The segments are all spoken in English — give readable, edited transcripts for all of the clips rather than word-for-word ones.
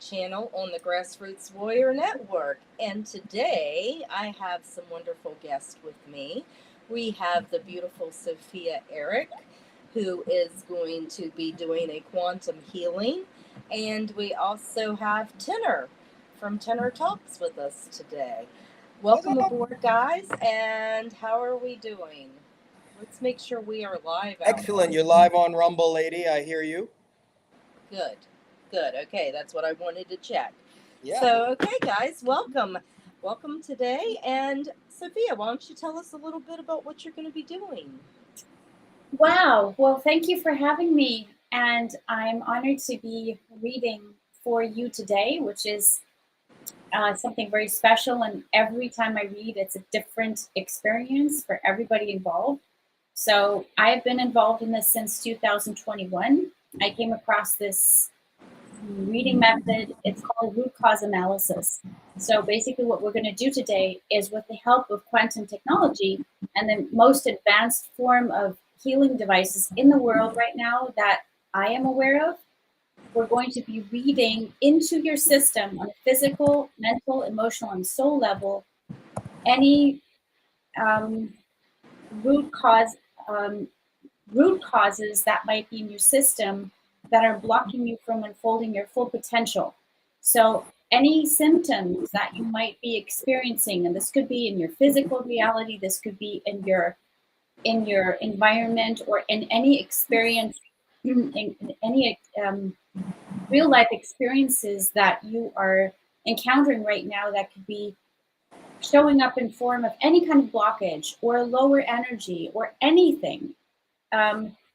channel on the Grassroots Warrior Network. And today I have some wonderful guests with me. We have the beautiful Sophia Eric, who is going to be doing a quantum healing. And we also have Tenor from Tenor Talks with us today. Welcome aboard, guys. And how are we doing? Let's make sure we are live out Excellent. there. You're live on Rumble, lady. I hear you. Good. Good. Okay, that's what I wanted to check. Yeah. So, okay, guys, welcome. Welcome today. And Sophia, why don't you tell us a little bit about what you're going to be doing? Wow. Well, thank you for having me. And I'm honored to be reading for you today, which is something very special. And every time I read, it's a different experience for everybody involved. So I have been involved in this since 2021. I came across this reading method. It's called root cause analysis. So basically, what we're going to do today is, with the help of quantum technology and the most advanced form of healing devices in the world right now that I am aware of, we're going to be reading into your system on a physical, mental, emotional, and soul level any root cause root causes that might be in your system that are blocking you from unfolding your full potential. So any symptoms that you might be experiencing, and this could be in your physical reality, this could be in your environment, or in any experience, in any real life experiences that you are encountering right now, that could be showing up in form of any kind of blockage or lower energy or anything,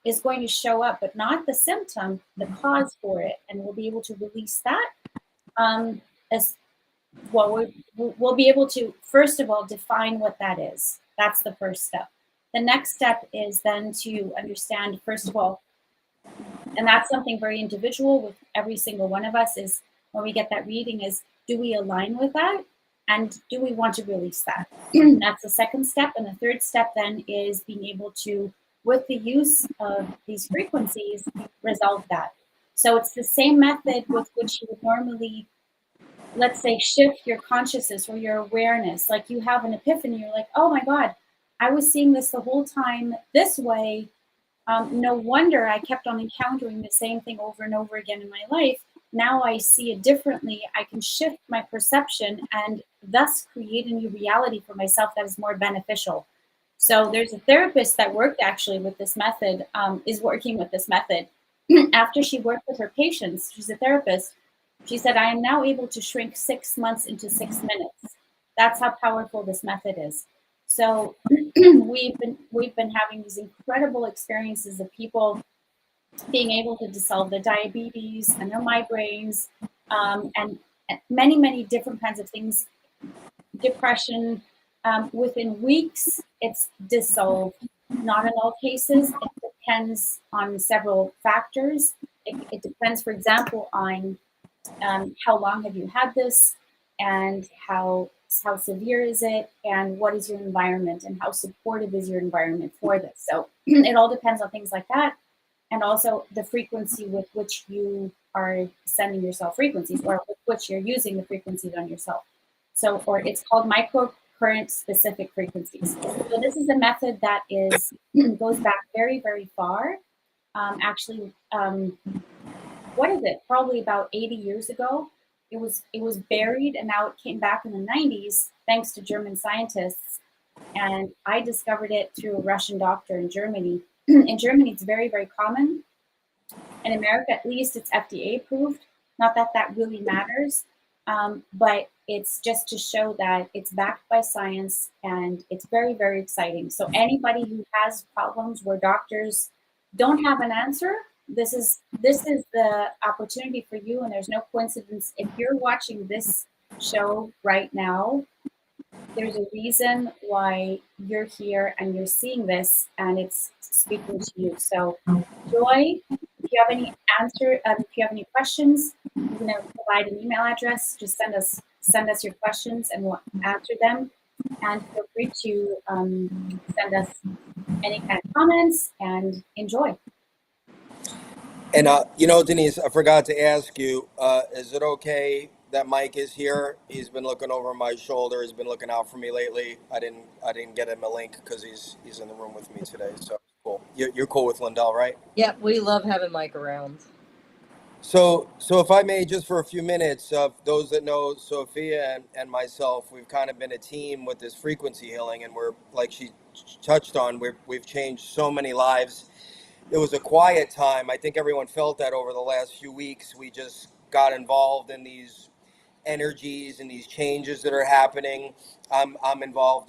is going to show up, but not the symptom, the cause for it. And we'll be able to release that. As well, we'll be able to, first of all, define what that is. That's the first step. The next step is then to understand, first of all, and that's something very individual with every single one of us, is when we get that reading, is, do we align with that? And do we want to release that? That's the second step. And the third step then is being able to, with the use of these frequencies, resolve that. So it's the same method with which you would normally, let's say, shift your consciousness or your awareness. Like you have an epiphany, you're like, oh my God, I was seeing this the whole time this way. No wonder I kept on encountering the same thing over and over again in my life. Now I see it differently. I can shift my perception and thus create a new reality for myself that is more beneficial. So there's a therapist that worked actually with this method, is working with this method. After she worked with her patients, she's a therapist, she said, I am now able to shrink 6 months into 6 minutes. That's how powerful this method is. So we've been having these incredible experiences of people being able to dissolve their diabetes and their migraines, and many different kinds of things, depression. Within weeks, it's dissolved. Not in all cases. It depends on several factors. It depends, for example, on how long have you had this, and how severe is it, and what is your environment, and how supportive is your environment for this. So it all depends on things like that, and also the frequency with which you are sending yourself frequencies, or with which you're using the frequencies on yourself. So, or it's called microcurrent specific frequencies. So this is a method that is goes back very far. Actually, what is it? Probably about 80 years ago. It was buried, and now it came back in the 90s thanks to German scientists. And I discovered it through a Russian doctor in Germany. In Germany, it's very common. In America, at least, it's FDA approved. Not that that really matters, but it's just to show that it's backed by science, and it's very exciting. So anybody who has problems where doctors don't have an answer, this is the opportunity for you. And there's no coincidence. If you're watching this show right now, there's a reason why you're here and you're seeing this, and it's speaking to you. So, Joy, if you have any if you have any questions, I'm going to provide an email address. Just send us your questions, and we'll answer them. And feel free to send us any kind of comments, and enjoy. And Denise, I forgot to ask you, is it okay that Mike is here? He's been looking over my shoulder. He's been looking out for me lately. I didn't get him a link because he's in the room with me today. So cool. You're cool with Lindell, right? Yeah, we love having Mike around. So if I may, just for a few minutes, those that know Sophia and myself, we've kind of been a team with this frequency healing, and we're, like she touched on, we've changed so many lives. It was a quiet time. I think everyone felt that over the last few weeks. We just got involved in these energies and these changes that are happening. I'm involved.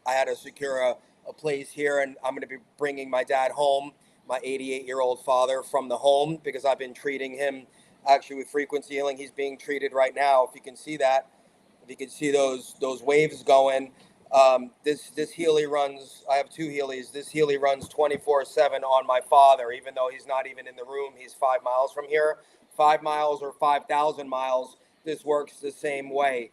I had to secure a place here, and I'm going to be bringing my dad home, my 88-year-old father, from the home because I've been treating him actually with frequency healing. He's being treated right now. If you can see that, if you can see those waves going. This Healy runs. I have two Healys. This Healy runs 24/7 on my father, even though he's not even in the room. He's 5 miles from here. 5 miles or 5,000 miles. This works the same way.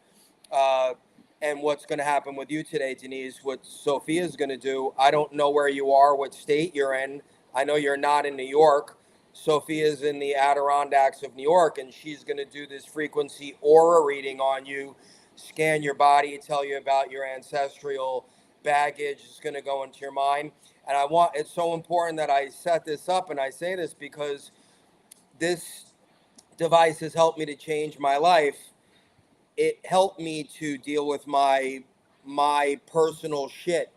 Uh, and what's going to happen with you today, Denise? What Sophia's going to do? I don't know where you are, what state you're in. I know you're not in New York. Sophia's in the Adirondacks of New York, and she's going to do this frequency aura reading on you, scan your body, tell you about your ancestral baggage. It's going to go into your mind. And it's so important that I set this up and I say this because this device has helped me to change my life. It helped me to deal with my personal shit,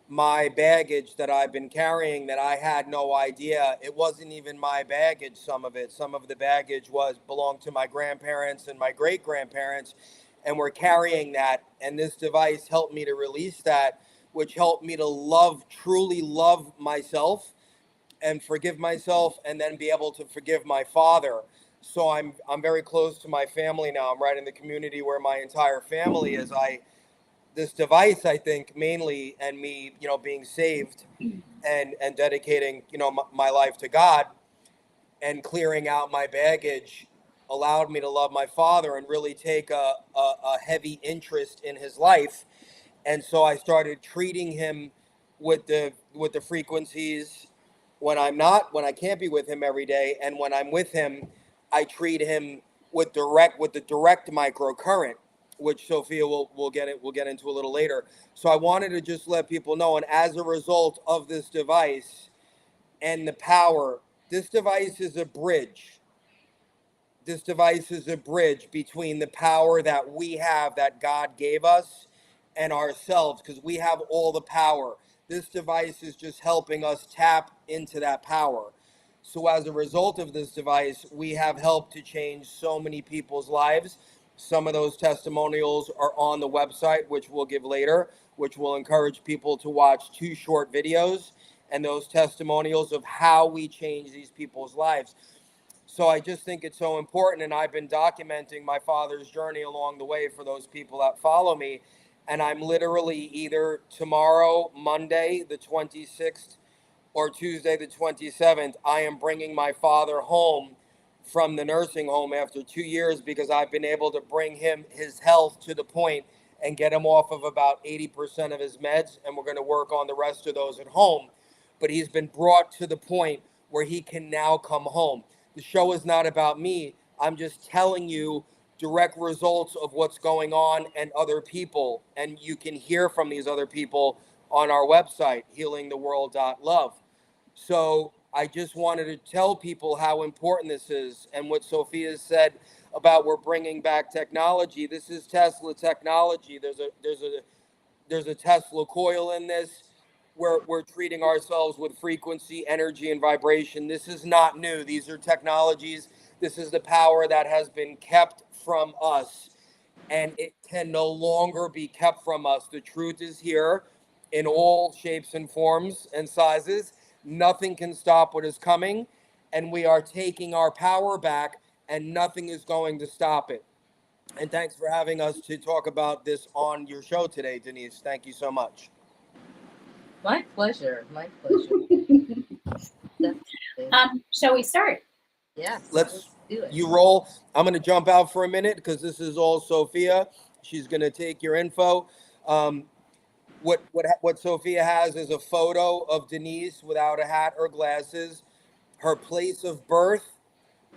my baggage that I've been carrying that I had no idea. It wasn't even my baggage, some of it. Some of the baggage belonged to my grandparents and my great grandparents, and we're carrying that. And this device helped me to release that, which helped me to truly love myself and forgive myself, and then be able to forgive my father. So I'm very close to my family now. I'm right in the community where my entire family is. This device, I think, mainly, and me, being saved and dedicating, my life to God and clearing out my baggage allowed me to love my father and really take a heavy interest in his life. And so I started treating him with the frequencies when I can't be with him every day, and when I'm with him, I treat him with the direct microcurrent, which Sophia will get into a little later. So I wanted to just let people know, and as a result of this device and the power, this device is a bridge. This device is a bridge between the power that we have, that God gave us, and ourselves, because we have all the power. This device is just helping us tap into that power. So as a result of this device, we have helped to change so many people's lives. Some of those testimonials are on the website, which we'll give later, which will encourage people to watch 2 short videos and those testimonials of how we change these people's lives. So I just think it's so important, and I've been documenting my father's journey along the way for those people that follow me. And I'm literally either tomorrow, Monday, the 26th, or Tuesday, the 27th, I am bringing my father home from the nursing home after 2 years, because I've been able to bring his health to the point and get him off of about 80% of his meds. And we're going to work on the rest of those at home. But he's been brought to the point where he can now come home. The show is not about me. I'm just telling you direct results of what's going on and other people. And you can hear from these other people on our website, healingtheworld.love. So I just wanted to tell people how important this is, and what Sophia said about we're bringing back technology. This is Tesla technology. There's a Tesla coil in this. We're treating ourselves with frequency, energy, and vibration. This is not new. These are technologies. This is the power that has been kept from us, and it can no longer be kept from us. The truth is here in all shapes and forms and sizes. Nothing can stop what is coming, and we are taking our power back, and nothing is going to stop it. And thanks for having us to talk about this on your show today, Denise. Thank you so much. My pleasure. My pleasure. Shall we start? Yes. Let's do it. You roll. I'm going to jump out for a minute because this is all Sophia. She's going to take your info. What Sophia has is a photo of Denise without a hat or glasses. her place of birth,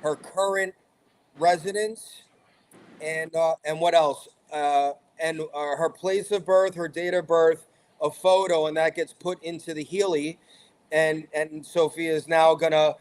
her current residence, and what else? And her place of birth, her date of birth, a photo, and that gets put into the Healy, and Sophia is now gonna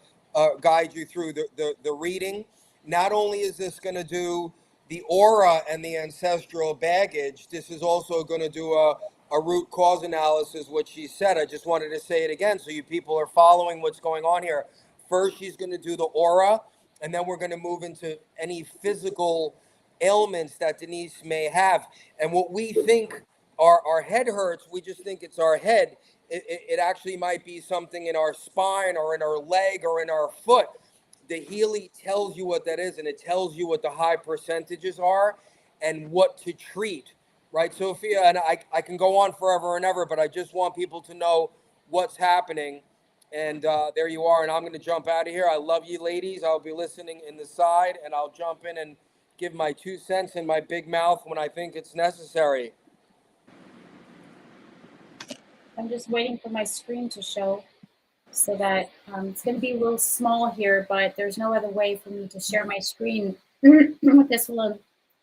guide you through the reading. Not only is this gonna do the aura and the ancestral baggage, this is also gonna do a root cause analysis, what she said. I just wanted to say it again so you people are following what's going on here. First, she's gonna do the aura, and then we're gonna move into any physical ailments that Denise may have. And what we think our head hurts, we just think it's our head. It actually might be something in our spine or in our leg or in our foot. The Healy tells you what that is, and it tells you what the high percentages are and what to treat. Right, Sophia? And I can go on forever and ever, but I just want people to know what's happening. And there you are. And I'm going to jump out of here. I love you, ladies. I'll be listening in the side, and I'll jump in and give my 2 cents in my big mouth when I think it's necessary. I'm just waiting for my screen to show so that it's going to be a little small here, but there's no other way for me to share my screen. What this will,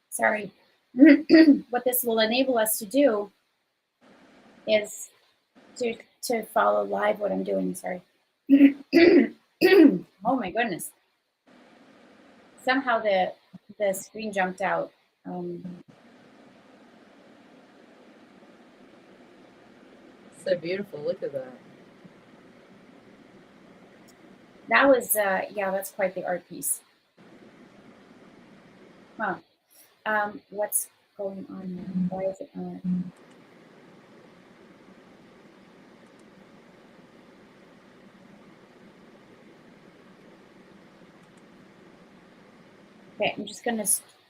sorry, what this will enable us to do is to follow live what I'm doing. Sorry. Oh my goodness. Somehow the screen jumped out. So beautiful. Look at that. That was, yeah, that's quite the art piece. Huh. What's going on now? Why is it not? Okay, I'm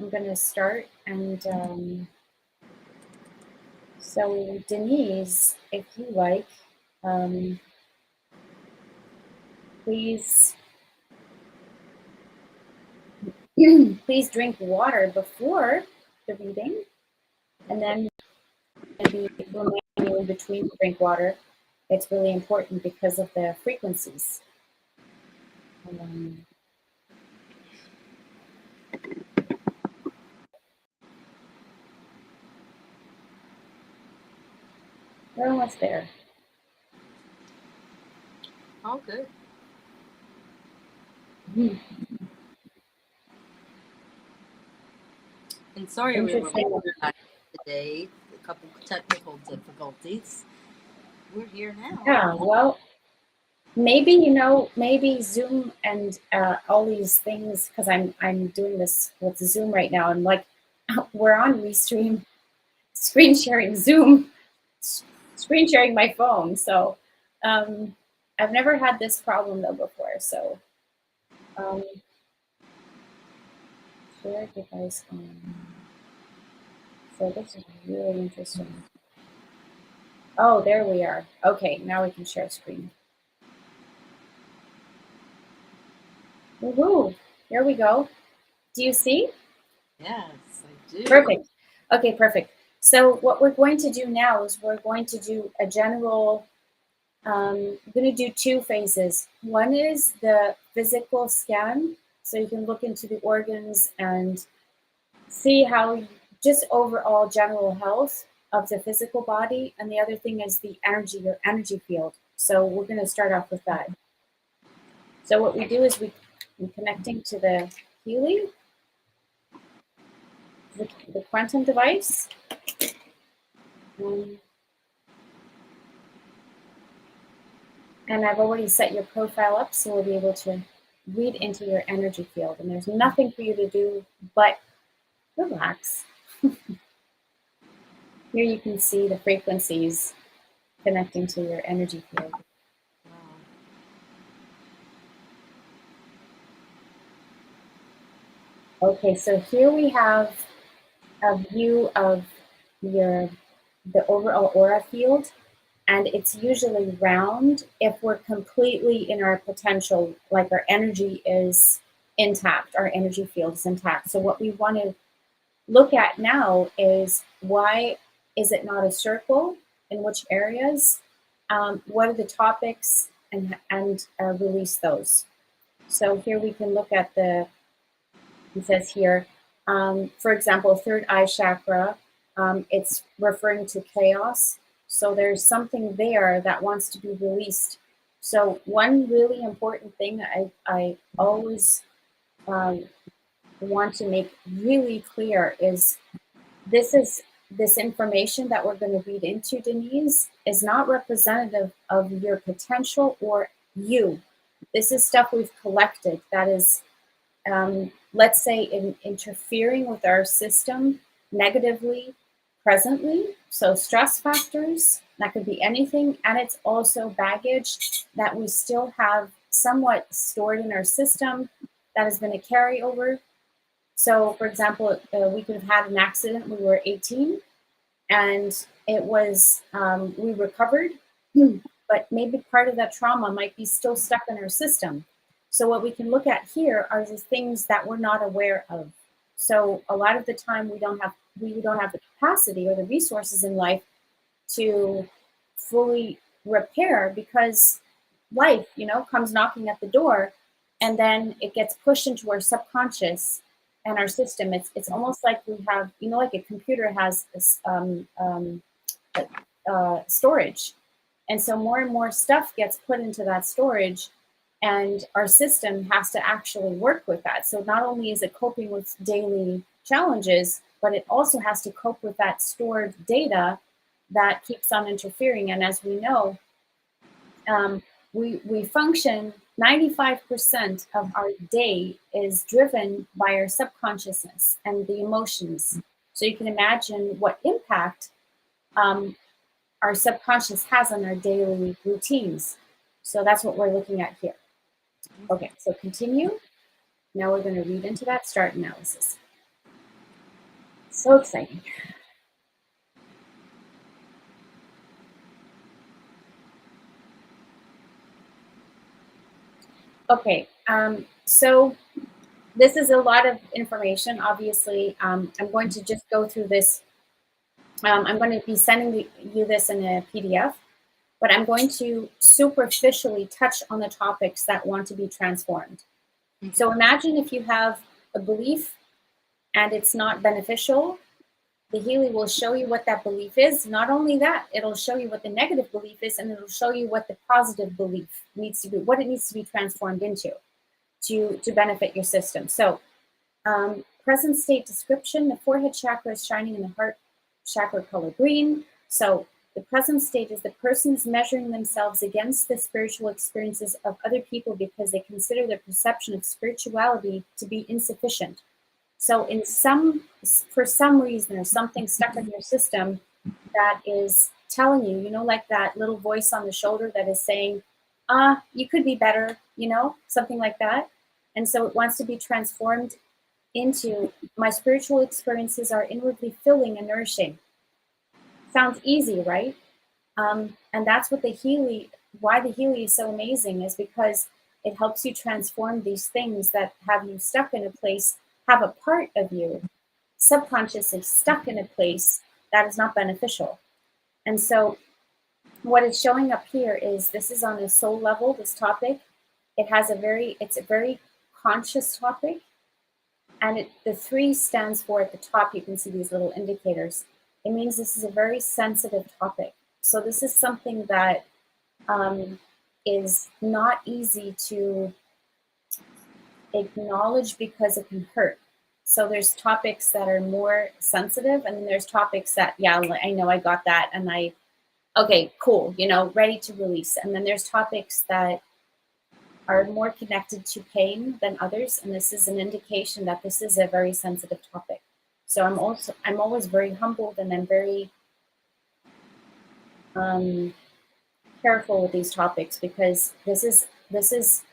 gonna start, and so Denise, if you like, please please drink water before the reading, and then maybe remind you in between to drink water. It's really important because of the frequencies. We're almost there. All good. And sorry we were today. A couple technical difficulties. We're here now. Yeah, well, maybe, maybe Zoom and all these things, because I'm doing this with Zoom right now, and like we're on Restream, screen sharing Zoom, screen sharing my phone. So I've never had this problem though before. So share device on. So this is really interesting. Oh, there we are. Okay, now we can share screen. Woohoo! Here we go. Do you see? Yes, I do. Perfect. Okay, perfect. So what we're going to do now is we're going to do a general, we're going to do two phases. One is the physical scan, so you can look into the organs and see how just overall general health of the physical body. And the other thing is the energy, your energy field. So we're going to start off with that. So what we do is we're connecting to the Healy, the quantum device. And I've already set your profile up, so we'll be able to read into your energy field. And there's nothing for you to do but relax. Here you can see the frequencies connecting to your energy field. Okay, so here we have a view of the overall aura field, and it's usually round if we're completely in our potential, like our energy is intact, our energy field is intact. So what we want to look at now is, why is it not a circle? In which areas? What are the topics? And release those. So here we can look at it says here, for example, third eye chakra, it's referring to chaos. So there's something there that wants to be released. So one really important thing I always want to make really clear is this information that we're going to read into, Denise, is not representative of your potential or you. This is stuff we've collected that is, let's say, interfering with our system negatively presently. So stress factors, that could be anything, and it's also baggage that we still have somewhat stored in our system that has been a carryover. So, for example, we could have had an accident when we were 18, and it was, we recovered, but maybe part of that trauma might be still stuck in our system. So what we can look at here are the things that we're not aware of. So a lot of the time we don't have the capacity or the resources in life to fully repair, because life, comes knocking at the door, and then it gets pushed into our subconscious and our system. It's almost like we have, like a computer has this storage, and so more and more stuff gets put into that storage, and our system has to actually work with that. So not only is it coping with daily challenges, but it also has to cope with that stored data that keeps on interfering. And as we know, we function, 95% of our day is driven by our subconsciousness and the emotions. So you can imagine what impact our subconscious has on our daily routines. So that's what we're looking at here. Okay, so continue. Now we're going to read into that start analysis. So exciting. Okay, so this is a lot of information. Obviously, I'm going to just go through this. I'm going to be sending you this in a PDF, but I'm going to superficially touch on the topics that want to be transformed. Mm-hmm. So imagine if you have a belief and it's not beneficial, the Healy will show you what that belief is. Not only that, it'll show you what the negative belief is, and it'll show you what the positive belief needs to be, what it needs to be transformed into to benefit your system. So present state description, the forehead chakra is shining in the heart chakra color green. So the present state is the person is measuring themselves against the spiritual experiences of other people because they consider their perception of spirituality to be insufficient. So for some reason, there's something stuck in your system that is telling you, like that little voice on the shoulder that is saying, you could be better, something like that. And so it wants to be transformed into, my spiritual experiences are inwardly filling and nourishing. Sounds easy, right? And that's what why the Healy is so amazing, is because it helps you transform these things that have you stuck in a place, have a part of you subconsciously stuck in a place that is not beneficial. And so what is showing up here is, this is on a soul level, this topic. It's a very conscious topic. And the 3 stands for, at the top, you can see these little indicators. It means this is a very sensitive topic. So this is something that is not easy to acknowledge because it can hurt. So there's topics that are more sensitive, and then there's topics that, yeah, I know, I got that, and okay, cool, ready to release. And then there's topics that are more connected to pain than others, and this is an indication that this is a very sensitive topic. So I'm always very humbled, and I'm very careful with these topics, because this is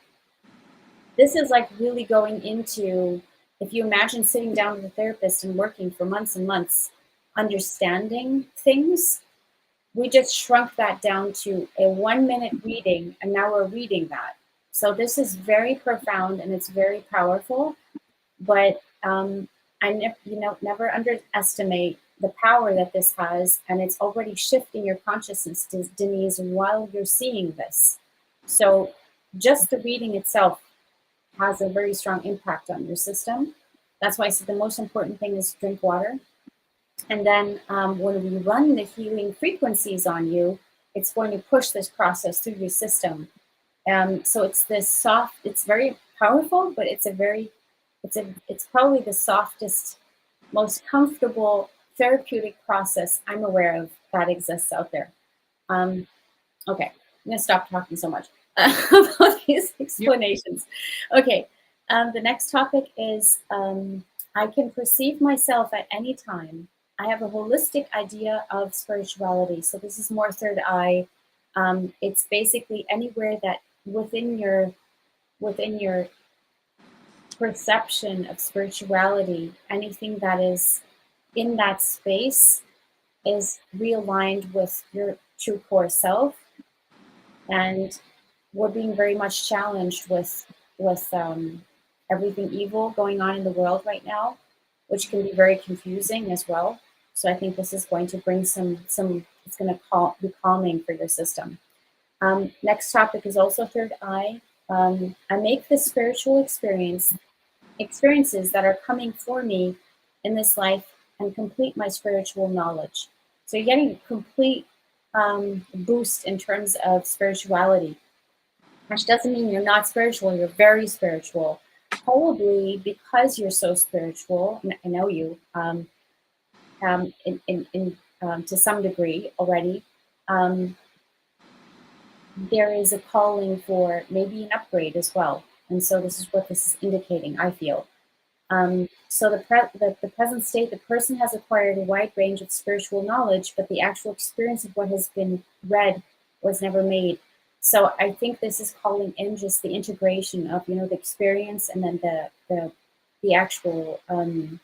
like really going into, if you imagine sitting down with a therapist and working for months and months, understanding things, we just shrunk that down to a 1-minute reading, and now we're reading that. So this is very profound and it's very powerful, but never underestimate the power that this has, and it's already shifting your consciousness, Denise, while you're seeing this. So just the reading itself has a very strong impact on your system. That's why I said the most important thing is drink water. And then when we run the healing frequencies on you, it's going to push this process through your system. So it's this soft, it's very powerful, but it's probably the softest, most comfortable therapeutic process I'm aware of that exists out there. Okay, I'm gonna stop talking so much about these explanations. Okay, the next topic is I can perceive myself at any time. I have a holistic idea of spirituality. So this is more third eye. It's basically anywhere that within your perception of spirituality, anything that is in that space is realigned with your true core self. And we're being very much challenged with everything evil going on in the world right now, which can be very confusing as well. So I think this is going to bring some. It's going to be calming for your system. Next topic is also third eye. I make the spiritual experiences that are coming for me in this life and complete my spiritual knowledge. So you're getting a complete boost in terms of spirituality, which doesn't mean you're not spiritual. You're very spiritual. Probably because you're so spiritual, and I know you to some degree already. There is a calling for maybe an upgrade as well. And so this is what this is indicating, I feel. So the present state, the person has acquired a wide range of spiritual knowledge, but the actual experience of what has been read was never made. So I think this is calling in just the integration of, the experience and then the actual the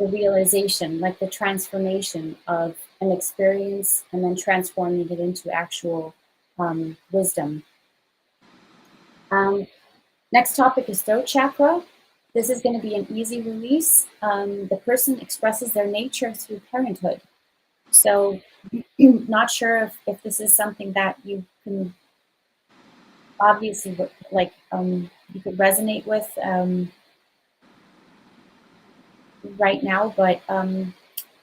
realization, like the transformation of an experience and then transforming it into actual wisdom. Next topic is throat chakra. This is going to be an easy release. The person expresses their nature through parenthood. So not sure if this is something that you can obviously you could resonate with right now, but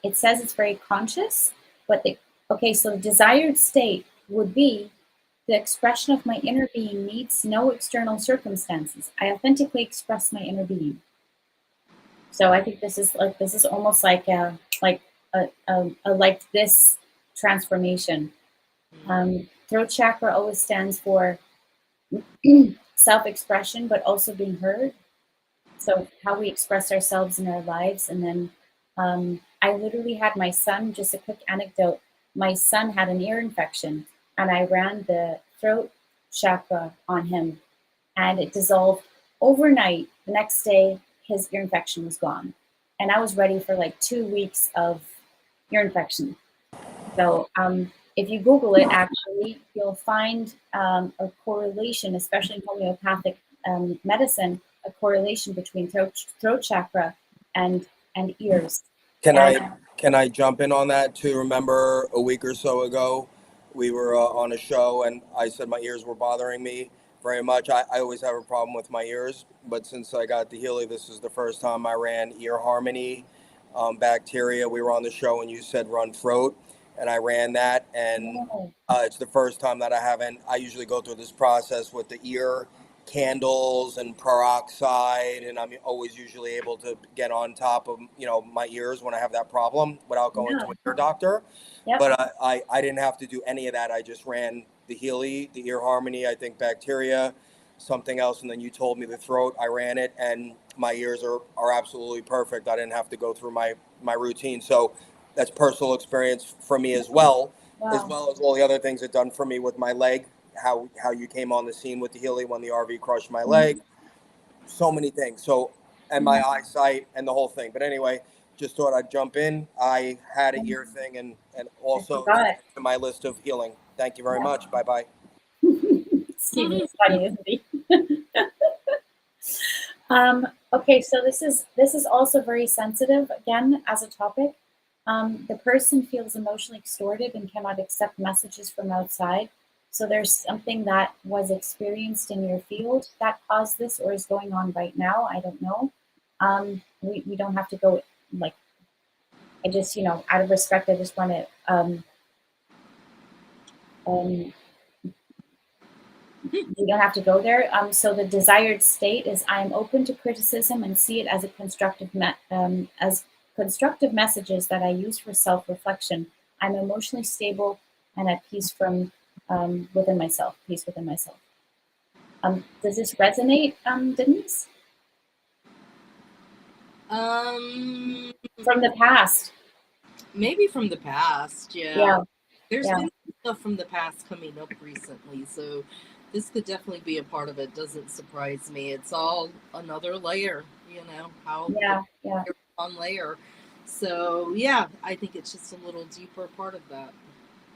it says it's very conscious. But so the desired state would be the expression of my inner being needs no external circumstances. I authentically express my inner being. So I think this is almost like this transformation. Throat chakra always stands for self-expression, but also being heard. So how we express ourselves in our lives. And then I literally had my son, just a quick anecdote, my son had an ear infection and I ran the throat chakra on him and it dissolved overnight. The next day, his ear infection was gone. And I was ready for like 2 weeks of ear infection. So if you Google it, actually, you'll find a correlation, especially in homeopathic medicine, a correlation between throat chakra and ears. Can I jump in on that too? Remember a week or so ago, we were on a show and I said my ears were bothering me very much. I always have a problem with my ears, but since I got the Healy, this is the first time I ran ear harmony bacteria. We were on the show and you said run throat, and I ran that, and it's the first time that I usually go through this process with the ear candles and peroxide, and I'm always usually able to get on top of my ears when I have that problem without going to an ear doctor. Yep. But I didn't have to do any of that. I just ran the Healy, the ear harmony, I think bacteria, something else, and then you told me the throat. I ran it and my ears are absolutely perfect. I didn't have to go through my routine. So that's personal experience for me as well. Wow. As well as all the other things it done for me with my leg, how you came on the scene with the Healy when the RV crushed my leg, so many things. So, and my eyesight and the whole thing. But anyway, just thought I'd jump in. I had an ear thing and also to my list of healing. Thank you very much. Bye bye. Stephen is funny, isn't he? Okay, so this is also very sensitive again as a topic. The person feels emotionally extorted and cannot accept messages from outside. So there's something that was experienced in your field that caused this or is going on right now. I don't know. We don't have to go like, I just, out of respect, I just want to, um, we don't have to go there. So the desired state is I am open to criticism and see it as a as constructive messages that I use for self-reflection. I'm emotionally stable and at peace from within myself, peace within myself. Does this resonate, Denise? Um, From the past? maybe from the past, yeah. Yeah, There's yeah, been stuff from the past coming up recently, so this could definitely be a part of it. Doesn't surprise me. It's all another layer, how the yeah, yeah. layer on layer. So yeah, I think it's just a little deeper part of that.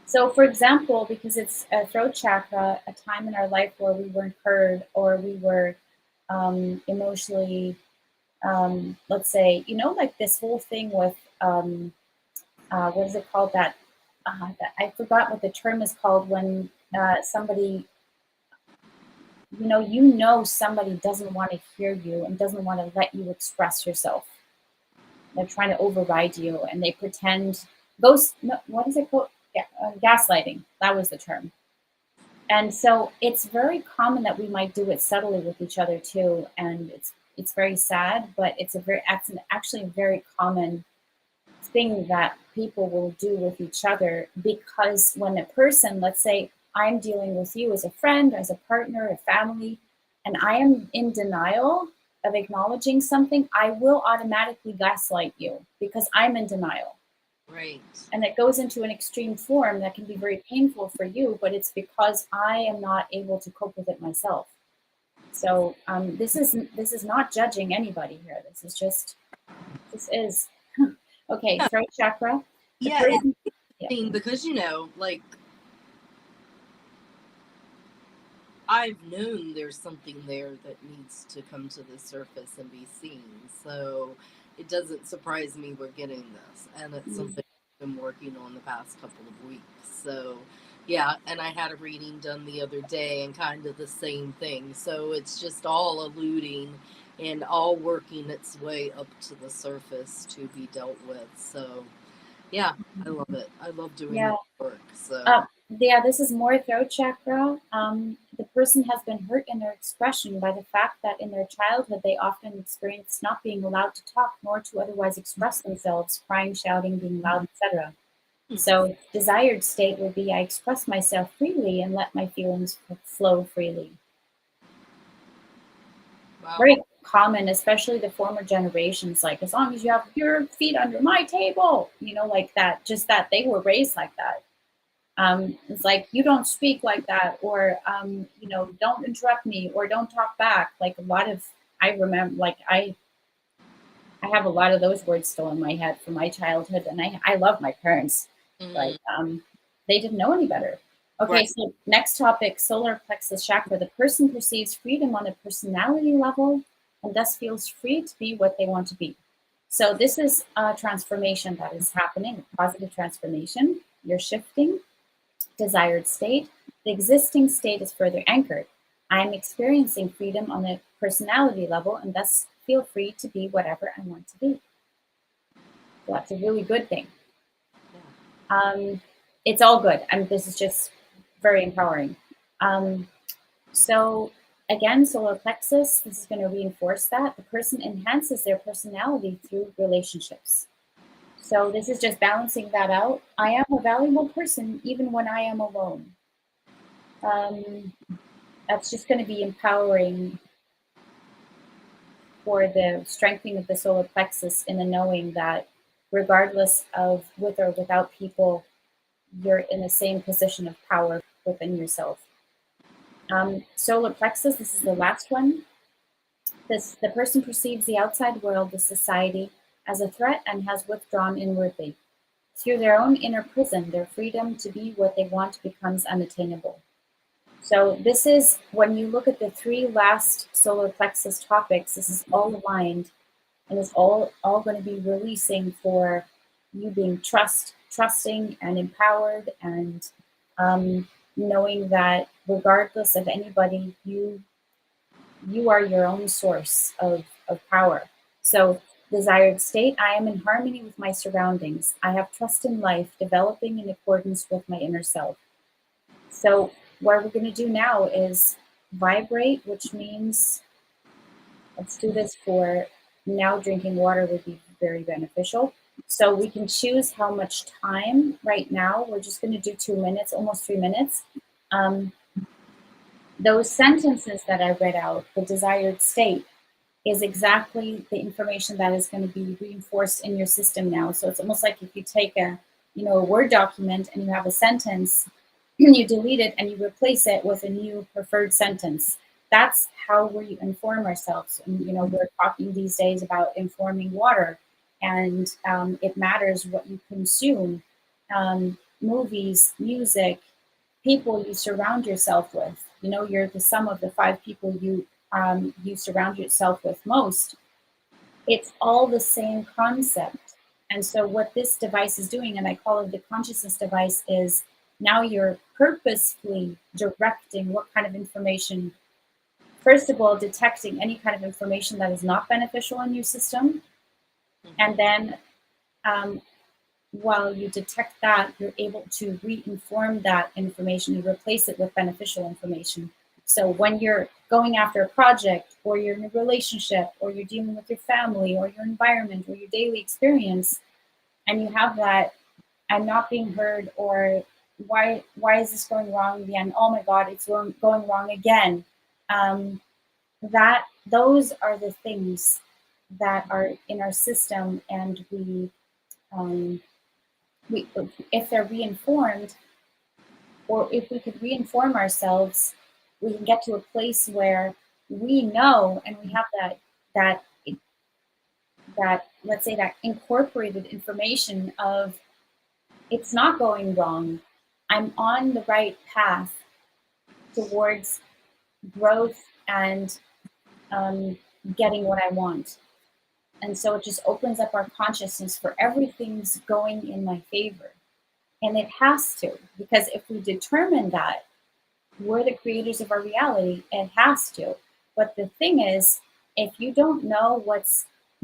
So, for example, because it's a throat chakra, a time in our life where we weren't heard or we were emotionally, let's say, like this whole thing with, what is it called? That I forgot what the term is called when somebody, somebody doesn't want to hear you and doesn't want to let you express yourself. They're trying to override you and they pretend ghost. No, what is it called? Yeah, gaslighting. That was the term. And so it's very common that we might do it subtly with each other too, and it's very sad, but actually a very common thing that people will do with each other, because when a person, let's say I'm dealing with you as a friend, as a partner, a family, and I am in denial of acknowledging something, I will automatically gaslight you because I'm in denial. Right. And it goes into an extreme form that can be very painful for you, but it's because I am not able to cope with it myself. So this is not judging anybody here. This is okay. Throat chakra. The Yeah, it's person, yeah, interesting because like I've known there's something there that needs to come to the surface and be seen. So it doesn't surprise me we're getting this. And it's mm, something I've been working on the past couple of weeks. So yeah, and I had a reading done the other day and kind of the same thing. So it's just all alluding and all working its way up to the surface to be dealt with. So yeah, I love it. I love doing yeah. this work. So Yeah, this is more throat chakra. The person has been hurt in their expression by the fact that in their childhood they often experienced not being allowed to talk nor to otherwise express themselves, crying, shouting, being loud, etc. So, desired state would be I express myself freely and let my feelings flow freely. wow. Very common, especially the former generations, like as long as you have your feet under my table, like that, just that they were raised like that. It's like you don't speak like that, or don't interrupt me, or don't talk back. Like a lot of, I remember, like I have a lot of those words still in my head from my childhood, and I love my parents, but Mm, they didn't know any better. right. Okay, so next topic, solar plexus chakra. The person perceives freedom on a personality level and thus feels free to be what they want to be. So this is a transformation that is happening, a positive transformation. You're shifting, desired state. The existing state is further anchored. I'm experiencing freedom on a personality level and thus feel free to be whatever I want to be. So that's a really good thing. Um, it's all good. This is just very empowering. Um, so again, solar plexus, this is going to reinforce that. The person enhances their personality through relationships. So this is just balancing that out. I am a valuable person even when I am alone. Um, that's just going to be empowering for the strengthening of the solar plexus in the knowing that regardless of with or without people, you're in the same position of power within yourself. Solar plexus, this is the last one. The person perceives the outside world, the society, as a threat and has withdrawn inwardly. Through their own inner prison, their freedom to be what they want becomes unattainable. So this is when you look at the three last solar plexus topics, this is all aligned and it's all going to be releasing for you being trusting and empowered and knowing that regardless of anybody, you are your own source of power. So, desired state, I am in harmony with my surroundings. I have trust in life, developing in accordance with my inner self. So, what we're going to do now is vibrate, which means let's do this for now. Drinking water would be very beneficial. So, we can choose how much time right now. We're just going to do 2 minutes, almost 3 minutes. Um, those sentences that I read out, the desired state, is exactly the information that is going to be reinforced in your system now. So it's almost like if you take a Word document and you have a sentence, you delete it and you replace it with a new preferred sentence. That's how we inform ourselves. And we're talking these days about informing water, and it matters what you consume. Movies, music, people you surround yourself with. You're the sum of the five people you surround yourself with most. It's all the same concept. And so, what this device is doing, and I call it the consciousness device, is now you're purposefully directing what kind of information, first of all, detecting any kind of information that is not beneficial in your system. And then, um, while you detect that, you're able to re-inform that information and replace it with beneficial information. So when you're going after a project, or you're in a relationship, or you're dealing with your family or your environment or your daily experience, and you have that, I'm not being heard, or why is this going wrong again? Oh my God, it's going wrong again. That those are the things that are in our system, and um, we if they're reinformed, or if we could reinform ourselves, we can get to a place where we know, and we have that that let's say that incorporated information of, it's not going wrong. I'm on the right path towards growth and getting what I want. And so it just opens up our consciousness for everything's going in my favor. And it has to, because if we determine that we're the creators of our reality, it has to. But the thing is, if you don't know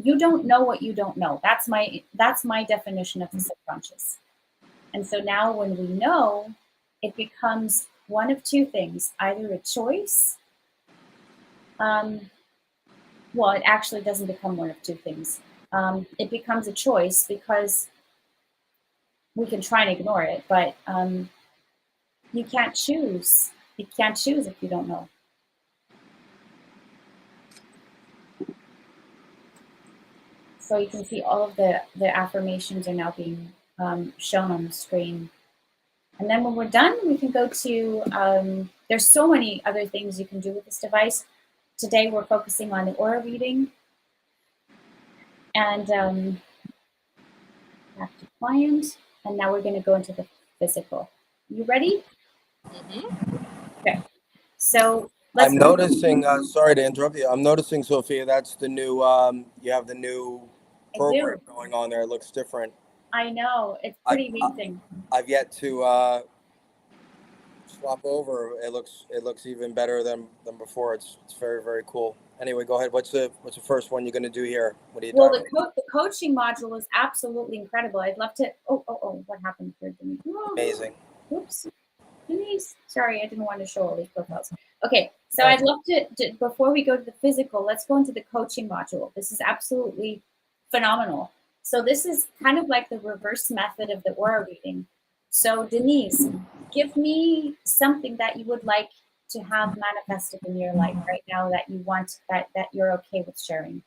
you don't know what you don't know. That's my definition of the subconscious. And so now when we know, it becomes one of two things: either a choice. Well, it actually doesn't become one of two things. It becomes a choice, because we can try and ignore it, but you can't choose. You can't choose if you don't know. So you can see all of the affirmations are now being shown on the screen. And then when we're done, we can go to, there's so many other things you can do with this device. Today we're focusing on the aura reading, and back to client. And now we're going to go into the physical. You ready? Okay. So let's. I'm noticing. Sorry to interrupt you. I'm noticing, Sophia. That's the new. You have the new program going on there. It looks different. I know, it's pretty amazing. I've yet to swap over. It looks even better than before. It's very, very cool. Anyway, go ahead. What's the first one you're going to do here? What are you Well, talking about? the coaching module is absolutely incredible. I'd love to. Oh! What happened here, Denise? Oh, Amazing. oops, Denise. Sorry, I didn't want to show all these profiles. Okay, so I'd love to before we go to the physical, let's go into the coaching module. This is absolutely phenomenal. So this is kind of like the reverse method of the aura reading. So Denise, give me something that you would like to have manifested in your life right now, that you want, that you're okay with sharing.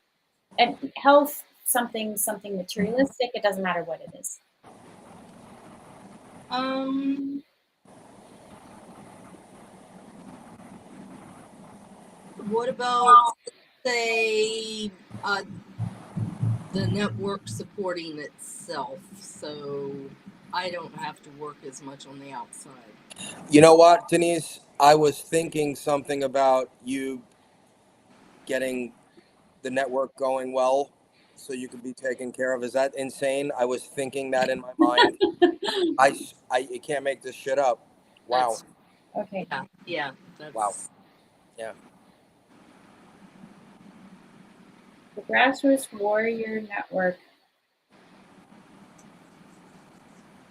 And health, something materialistic, it doesn't matter what it is. What about, say, the network supporting itself, so I don't have to work as much on the outside? You know what, Denise? I was thinking something about you getting the network going well, so you could be taken care of. Is that insane? I was thinking that in my mind. I can't make this shit up. Wow. Okay. Yeah. That's Wow. Yeah. The Grassroots Warrior Network.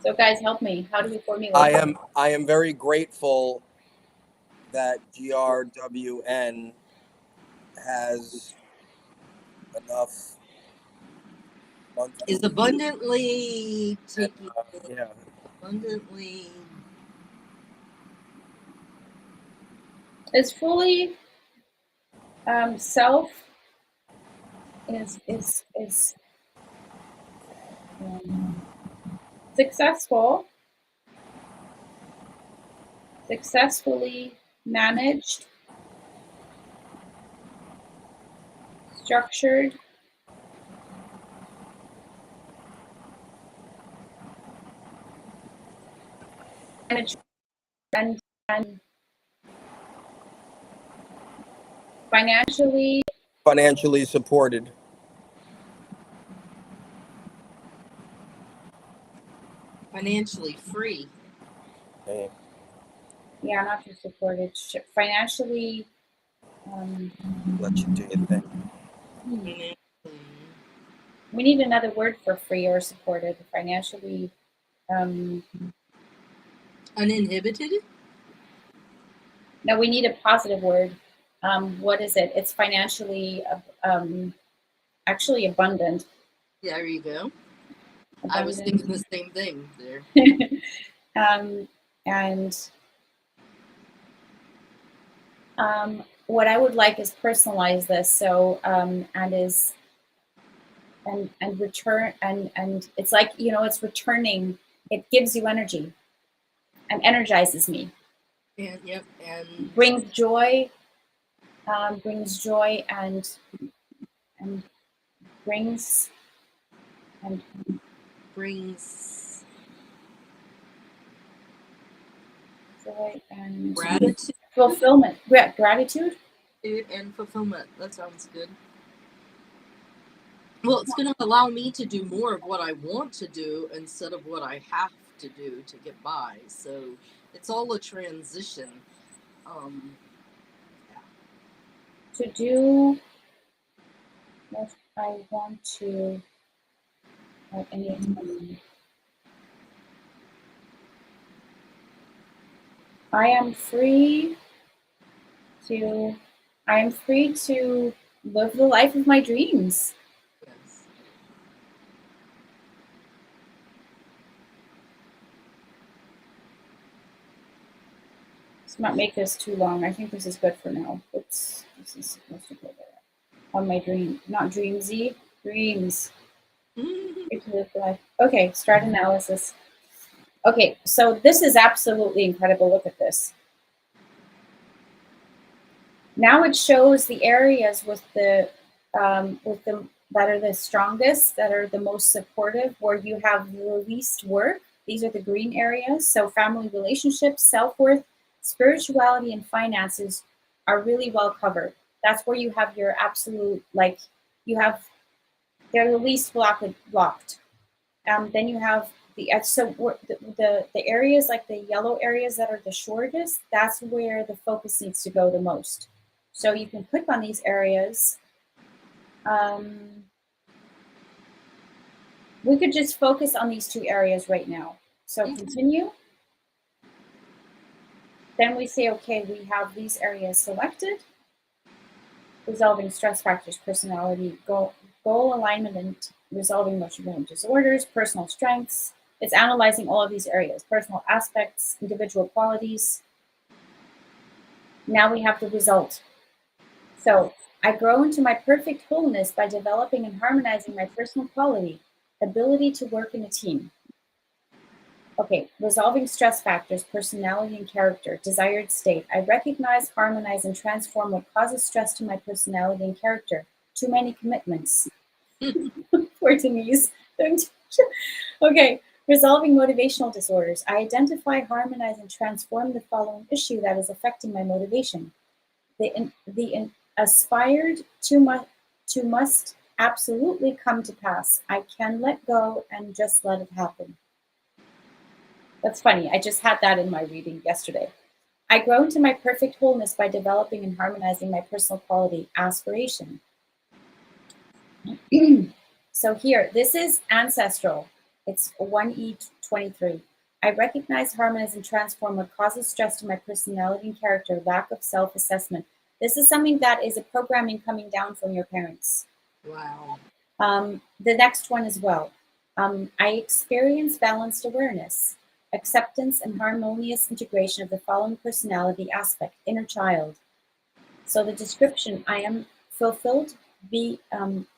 So guys, help me. How do we formulate this? I am very grateful that GRWN has enough is abundantly and, taking yeah. abundantly. It's fully self is successful, successfully managed, structured, managed, and financially Financially supported. Financially free. Okay. yeah, not just supported, financially Let you do your thing. Financially we need another word for free or supported. Financially uninhibited. no, we need a positive word. What is it? It's financially actually abundant. There you go. I was Abundant. thinking the same thing there. And what I would like is personalize this. So and return and it's like, you know, it's returning. It gives you energy and energizes me. And yep, and Brings joy. Brings joy and brings and brings joy and gratitude fulfillment. Gratitude. and fulfillment. That sounds good. Well, it's going to allow me to do more of what I want to do instead of what I have to do to get by. So it's all a transition. Um, To do what I want to at any time. I am free to I am free to live the life of my dreams. yes. Let's not make this too long. I think this is good for now. This is supposed to go there. On my dream, not dreamsy, dreams. Free to live the life. Okay, start analysis. Okay, so this is absolutely incredible. Look at this. Now it shows the areas with the that are the strongest, that are the most supportive, where you have the least work. These are the green areas. So family relationships, self-worth, spirituality, and finances are really well covered. That's where you have your absolute, like, you have, they're the least blocked. Then you have the areas like the yellow areas that are the shortest. That's where the focus needs to go the most. So you can click on these areas. We could just focus on these two areas right now. So continue. Then we say, okay, we have these areas selected. Resolving stress factors, personality, goal alignment, and resolving emotional disorders, personal strengths. It's analyzing all of these areas, personal aspects, individual qualities. Now we have the result. So I grow into my perfect wholeness by developing and harmonizing my personal quality, ability to work in a team. Okay, resolving stress factors, personality and character, desired state. I recognize, harmonize, and transform what causes stress to my personality and character. Too many commitments. Poor Denise. Okay, resolving motivational disorders. I identify, harmonize, and transform the following issue that is affecting my motivation. The aspired to must absolutely come to pass. I can let go and just let it happen. That's funny. I just had that in my reading yesterday. I grow into my perfect wholeness by developing and harmonizing my personal quality aspiration. So here, this is ancestral. It's 1E23. I recognize, harmonize, and transform what causes stress to my personality and character, lack of self-assessment. This is something that is a programming coming down from your parents. Wow. The next one as well. I experience balanced awareness, acceptance, and harmonious integration of the following personality aspect: inner child. So the description: I am fulfilled. I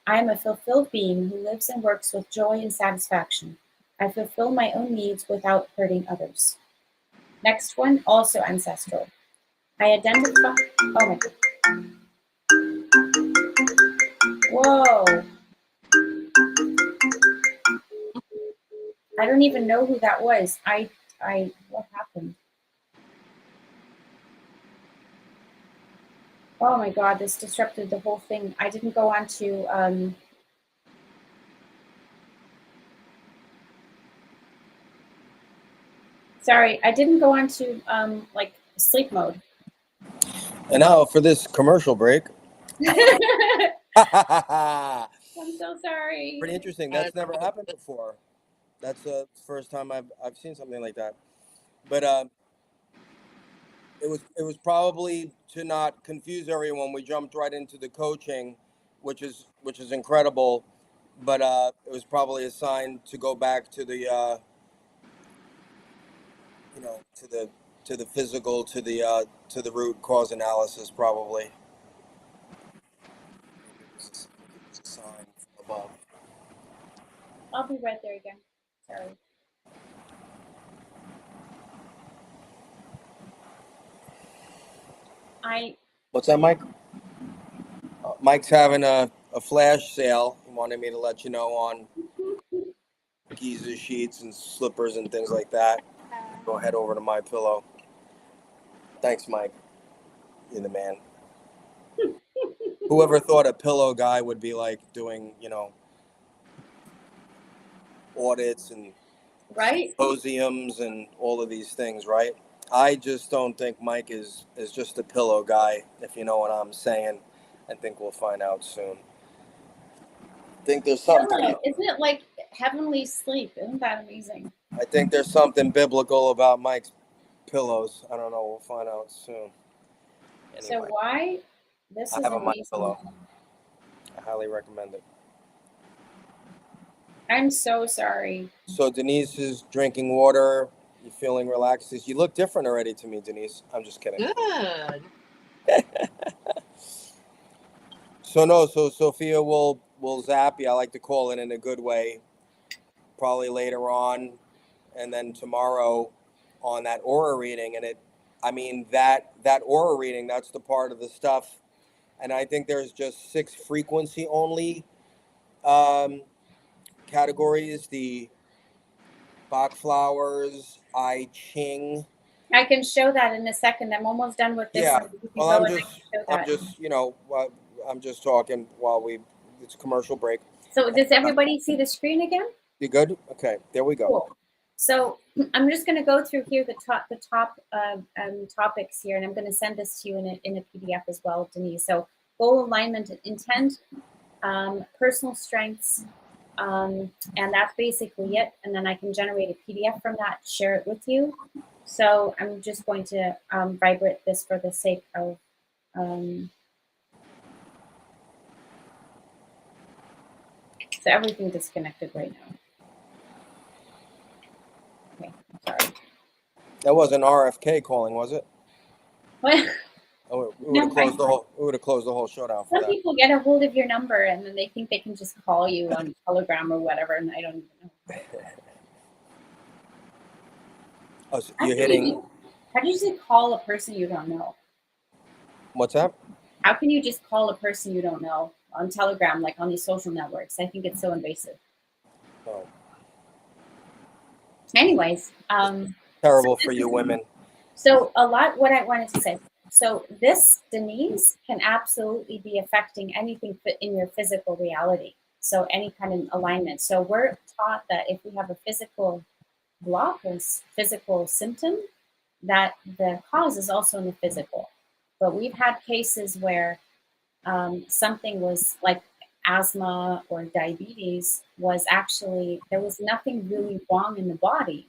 am a fulfilled being who lives and works with joy and satisfaction. I fulfill my own needs without hurting others. Next one, also ancestral. I identify. Oh my God. Whoa. I don't even know who that was. What happened? Oh my God, this disrupted the whole thing. I didn't go on to, sorry, I didn't go on to, like sleep mode. And now for this commercial break. I'm so sorry. Pretty interesting. That's never happened before. That's the first time I've seen something like that. But it was probably to not confuse everyone. We jumped right into the coaching, which is incredible. But it was probably a sign to go back to the to the physical, to the root cause analysis, probably. It was a sign from above. I'll be right there again. Sorry. What's that, Mike? Mike's having a flash sale. He wanted me to let you know on Giza sheets and slippers and things like that. Go head over to My Pillow. Thanks, Mike. You're the man. Whoever thought a pillow guy would be like doing, audits and Right? symposiums and all of these things, right? I just don't think Mike is just a pillow guy, if you know what I'm saying. I think we'll find out soon. I think there's something. Isn't it like heavenly sleep? Isn't that amazing? I think there's something biblical about Mike's pillows. I don't know. We'll find out soon. Anyway, So why? This I is have a Mike amazing. pillow. I highly recommend it. I'm so sorry. So Denise is drinking water. You feeling relaxed? You look different already to me, Denise. I'm just kidding. Good. So Sophia will zap you. I like to call it in a good way. Probably later on, and then tomorrow on that aura reading. And that aura reading, that's the part of the stuff. And I think there's just 6 frequency only categories: the Bach flowers, I Ching. I can show that in a second. I'm almost done with this. Yeah. Well, I'm just talking while it's a commercial break. So does everybody see the screen again? You good? Okay, there we go. Cool. So I'm just going to go through here the top topics here, and I'm going to send this to you in a PDF as well, Denise. So goal, alignment, intent, personal strengths, and that's basically it. And then I can generate a PDF from that, share it with you. So I'm just going to vibrate this for the sake of so everything disconnected right now. Okay, sorry. That wasn't RFK calling, was it? What? Oh, we would have closed the whole show down for Some people get a hold of your number and then they think they can just call you on Telegram or whatever, and I don't even know. Oh, so you're hitting. How do you just call a person you don't know? What's that? How can you just call a person you don't know on Telegram, like on these social networks? I think it's so invasive. Oh. Anyways, terrible for you women. So what I wanted to say. So this, Denise, can absolutely be affecting anything in your physical reality. So any kind of alignment. So we're taught that if we have a physical block or physical symptom, that the cause is also in the physical. But we've had cases where something was like asthma or diabetes was actually, there was nothing really wrong in the body.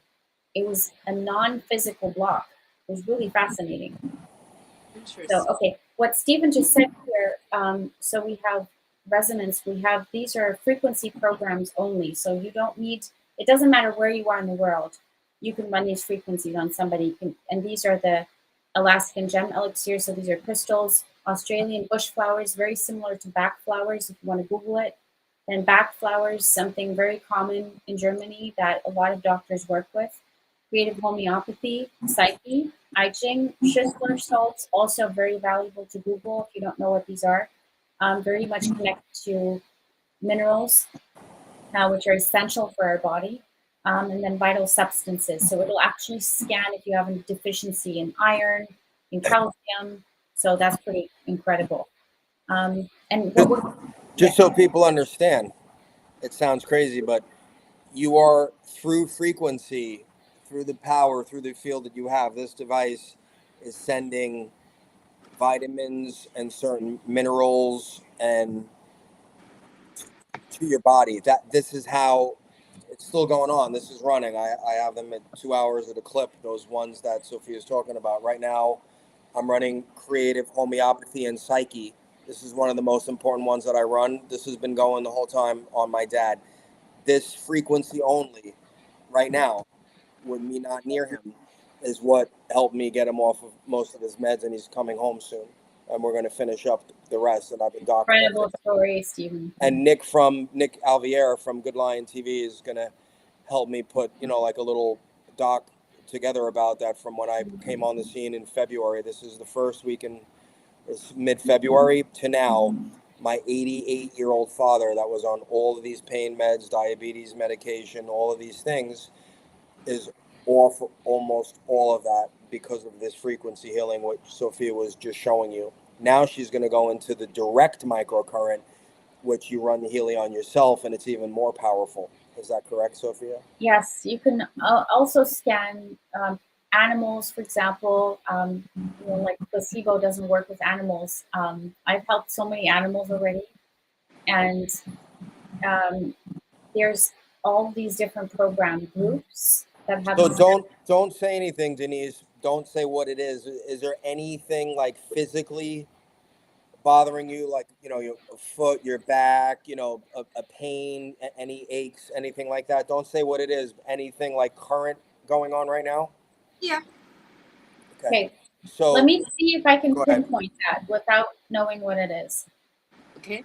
It was a non-physical block. It was really fascinating. So, Interesting. okay, what Stephen just said here, so we have resonance, these are frequency programs only. So you don't need, it doesn't matter where you are in the world, you can run these frequencies on somebody. And these are the Alaskan gem elixir. So these are crystals, Australian bush flowers, very similar to Bach flowers if you want to Google it. Then Bach flowers, something very common in Germany that a lot of doctors work with. Creative homeopathy, Psyche, I Ching, Schistler salts, also very valuable to Google if you don't know what these are. Very much connected to minerals, which are essential for our body, and then vital substances. So it'll actually scan if you have a deficiency in iron, in calcium. So that's pretty incredible. And what we're, Just yeah, so people understand, it sounds crazy, but you are through frequency, through the power, through the field that you have. This device is sending vitamins and certain minerals and to your body. That this is how it's still going on. This is running. I have them at 2 hours at a clip. Those ones that Sophia's talking about right now. I'm running creative homeopathy and psyche. This is one of the most important ones that I run. This has been going the whole time on my dad. This frequency only, right now, with me not near him, is what helped me get him off of most of his meds, and he's coming home soon. And we're going to finish up the rest, and I've been documenting. incredible story, Stephen. And Nick Alviera from Good Lion TV is going to help me put, like a little doc together about that from when I came on the scene in February. This is the first week in mid-February to now. My 88-year-old father that was on all of these pain meds, diabetes medication, all of these things, is off almost all of that because of this frequency healing, which Sophia was just showing you. Now she's going to go into the direct microcurrent, which you run the healing on yourself, and it's even more powerful. Is that correct, Sophia? Yes, you can also scan animals, for example. Like placebo doesn't work with animals. I've helped so many animals already, and there's all these different program groups that have. So don't say anything, Denise. Don't say what it is. Is there anything like physically bothering you, like your foot, your back, a pain, any aches, anything like that? Don't say what it is. Anything like current going on right now? Yeah. Okay, So let me see if I can go ahead. pinpoint that without knowing what it is. Okay.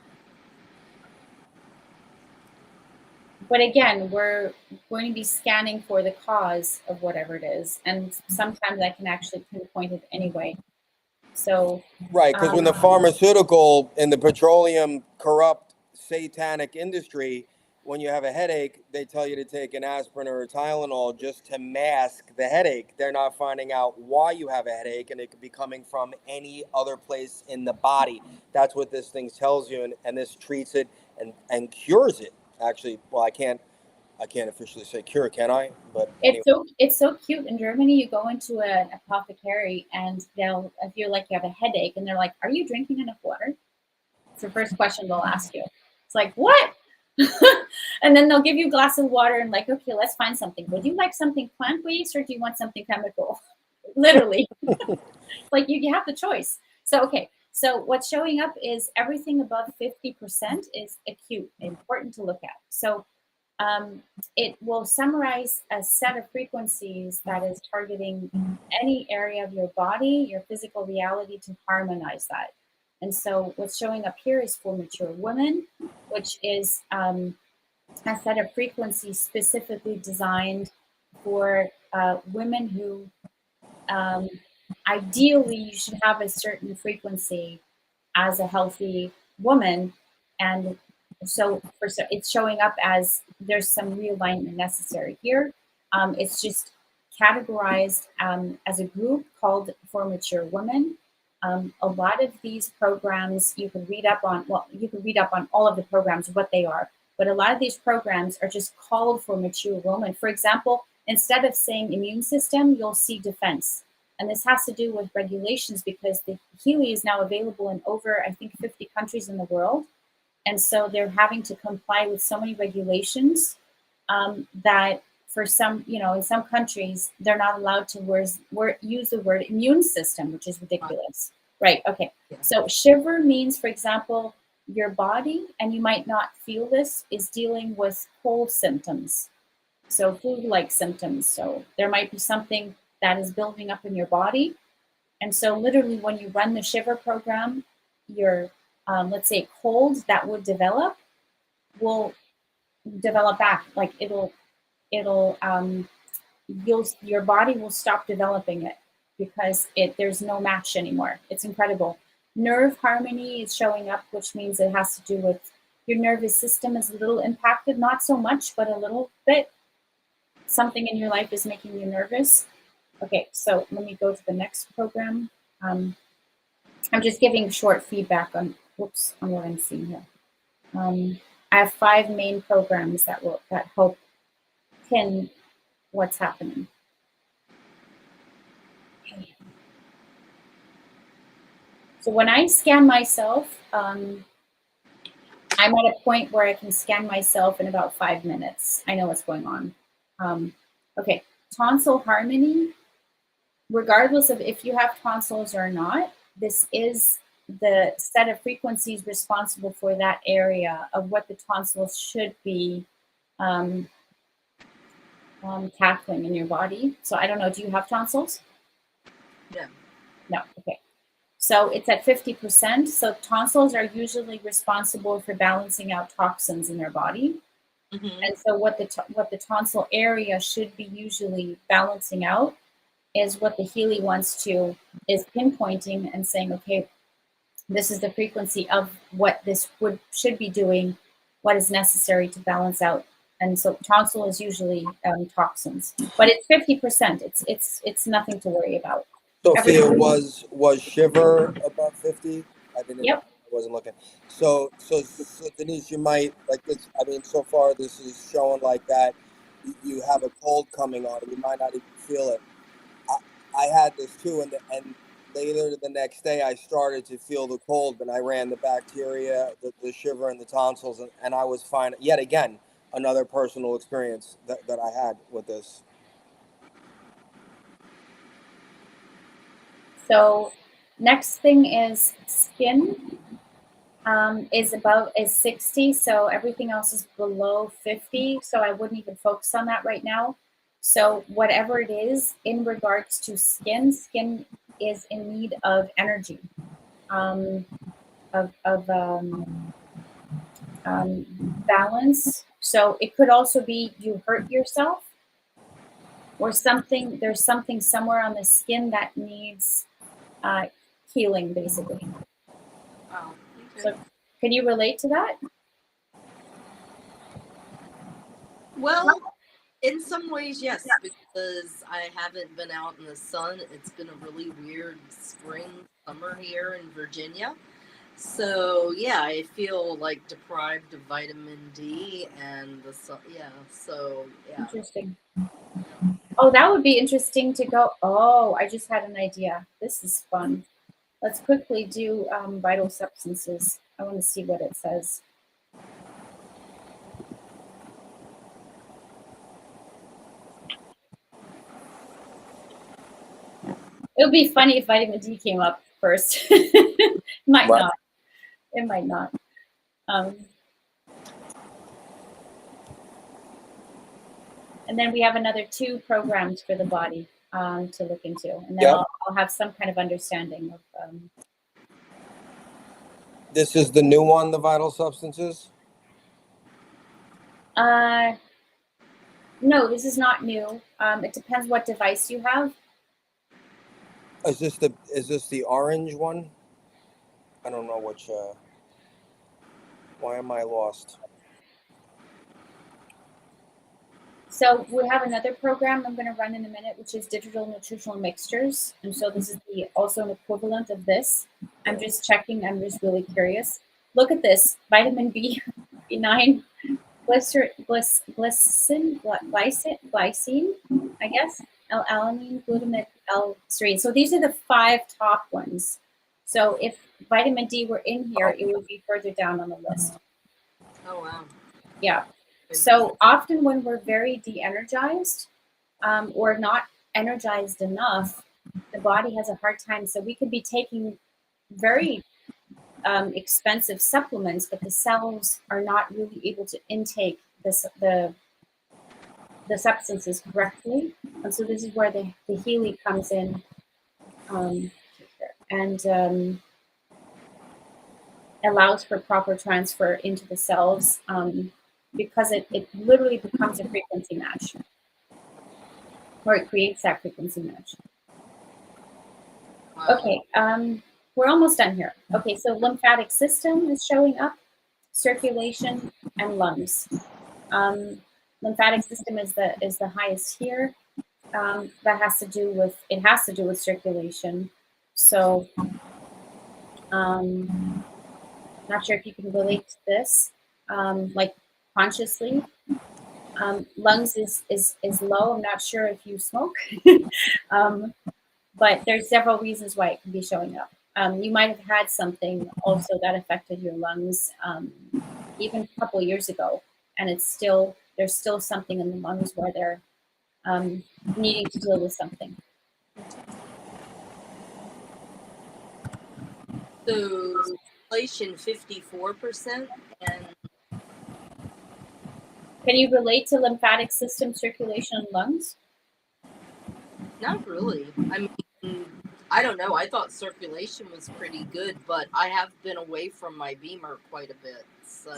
But again, we're going to be scanning for the cause of whatever it is, and sometimes I can actually pinpoint it anyway. So Right, because when the pharmaceutical and the petroleum corrupt satanic industry, when you have a headache, they tell you to take an aspirin or a Tylenol just to mask the headache. They're not finding out why you have a headache, and it could be coming from any other place in the body. That's what this thing tells you, and this treats it and cures it. Actually, well, I can't officially say cure, can I? But anyway. it's so cute. In Germany, you go into an apothecary and they'll, if you're like you have a headache, and they're like, "Are you drinking enough water?" It's the first question they'll ask you. It's like, what? And then they'll give you a glass of water and like, okay, let's find something. Would you like something plant-based or do you want something chemical? Literally. Like you have the choice. So, okay. So what's showing up is everything above 50% is acute, important to look at. So it will summarize a set of frequencies that is targeting any area of your body, your physical reality, to harmonize that. And so what's showing up here is for mature women, which is a set of frequencies specifically designed for women who ideally you should have a certain frequency as a healthy woman. And so it's showing up as there's some realignment necessary here. It's just categorized as a group called For Mature Women. A lot of these programs you can read up on, you can read up on all of the programs, what they are, but a lot of these programs are just called For Mature Women. For example, instead of saying immune system, you'll see defense. And this has to do with regulations because the Healy is now available in over, I think, 50 countries in the world. And so they're having to comply with so many regulations that for some, in some countries, they're not allowed to use the word immune system, which is ridiculous. Right. Okay. Yeah. So shiver means, for example, your body, and you might not feel this, is dealing with cold symptoms. So flu-like symptoms. So there might be something that is building up in your body. And so literally when you run the shiver program, your, let's say cold that would develop will develop back. Like your body will stop developing it because there's no match anymore. It's incredible. Nerve harmony is showing up, which means it has to do with your nervous system is a little impacted, not so much, but a little bit. Something in your life is making you nervous. Okay, so let me go to the next program. I'm just giving short feedback on what I'm seeing here. I have 5 main programs that help pin what's happening. Okay. So when I scan myself, I'm at a point where I can scan myself in about 5 minutes. I know what's going on. Okay, tonsil harmony. Regardless of if you have tonsils or not, this is the set of frequencies responsible for that area of what the tonsils should be tackling in your body. So I don't know, do you have tonsils? Yeah. No, okay. So it's at 50%. So tonsils are usually responsible for balancing out toxins in your body. Mm-hmm. And so what the tonsil area should be usually balancing out is what the Healy is pinpointing and saying, okay, this is the frequency of what this should be doing, what is necessary to balance out. And so tonsil is usually toxins, but it's 50%. It's nothing to worry about. Sophia, was shiver above 50? Yep. I wasn't looking. So Denise, you might like this. I mean, so far this is showing like that you have a cold coming on, and you might not even feel it. I had this too, and later the next day I started to feel the cold, but I ran the bacteria, the shiver, and the tonsils, and I was fine. Yet again, another personal experience that I had with this. So next thing is skin. Is 60, so everything else is below 50, so I wouldn't even focus on that right now. So whatever it is in regards to skin is in need of energy, balance. So it could also be you hurt yourself or something. There's something somewhere on the skin that needs healing, basically. Wow. Okay. So can you relate to that? Well, in some ways, yes, because I haven't been out in the sun. It's been a really weird summer here in Virginia. So, yeah, I feel like deprived of vitamin D and the sun. Yeah, so, yeah. Interesting. Oh, that would be interesting to go. Oh, I just had an idea. This is fun. Let's quickly do vital substances. I want to see what it says. It would be funny if vitamin D came up first. Might Right. not. It might not. And then we have another 2 programs for the body to look into. And then Yep. I'll have some kind of understanding of. This is the new one, the vital substances? No, this is not new. It depends what device you have. Is this the orange one? I don't know which. Why am I lost? So we have another program I'm going to run in a minute, which is digital nutritional mixtures. And so this is also an equivalent of this. I'm just checking. I'm just really curious. Look at this. Vitamin B9, glycine, I guess. L-alanine, glutamate, L-serine. So these are the 5 top ones. So if vitamin D were in here, it would be further down on the list. Oh, wow. Yeah. So often when we're very de-energized or not energized enough, the body has a hard time. So we could be taking very expensive supplements, but the cells are not really able to intake the substances correctly. And so this is where the Healy comes in and allows for proper transfer into the cells because it literally becomes a frequency match, or it creates that frequency match. Wow. Okay, we're almost done here. Okay, so lymphatic system is showing up, circulation, and lungs. Lymphatic system is the highest here. That has to do with circulation. So, not sure if you can relate to this, like consciously. Lungs is low. I'm not sure if you smoke, but there's several reasons why it can be showing up. You might have had something also that affected your lungs even a couple years ago, and there's still something in the lungs where they're needing to deal with something. So circulation 54%, and Can you relate to lymphatic system, circulation, and lungs? not really. I mean, I don't know. I thought circulation was pretty good, but I have been away from my Beamer quite a bit. So,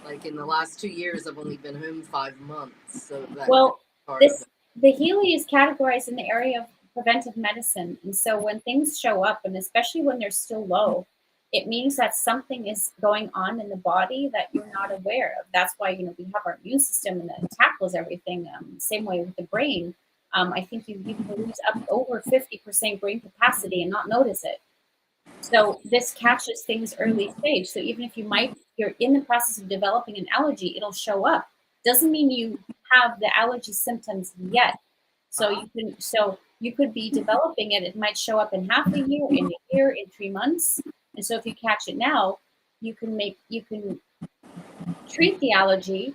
like in the last 2 years, I've only been home 5 months. So that Well, part of it. the Healy is categorized in the area of preventive medicine. And so when things show up, and especially when they're still low, it means that something is going on in the body that you're not aware of. That's why, we have our immune system and that tackles everything. Same way with the brain. I think you can lose up over 50% brain capacity and not notice it. So this catches things early stage. So even if you're in the process of developing an allergy, it'll show up. Doesn't mean you have the allergy symptoms yet. So you could be developing it. It might show up in half a year, in 3 months. And so if you catch it now, you can treat the allergy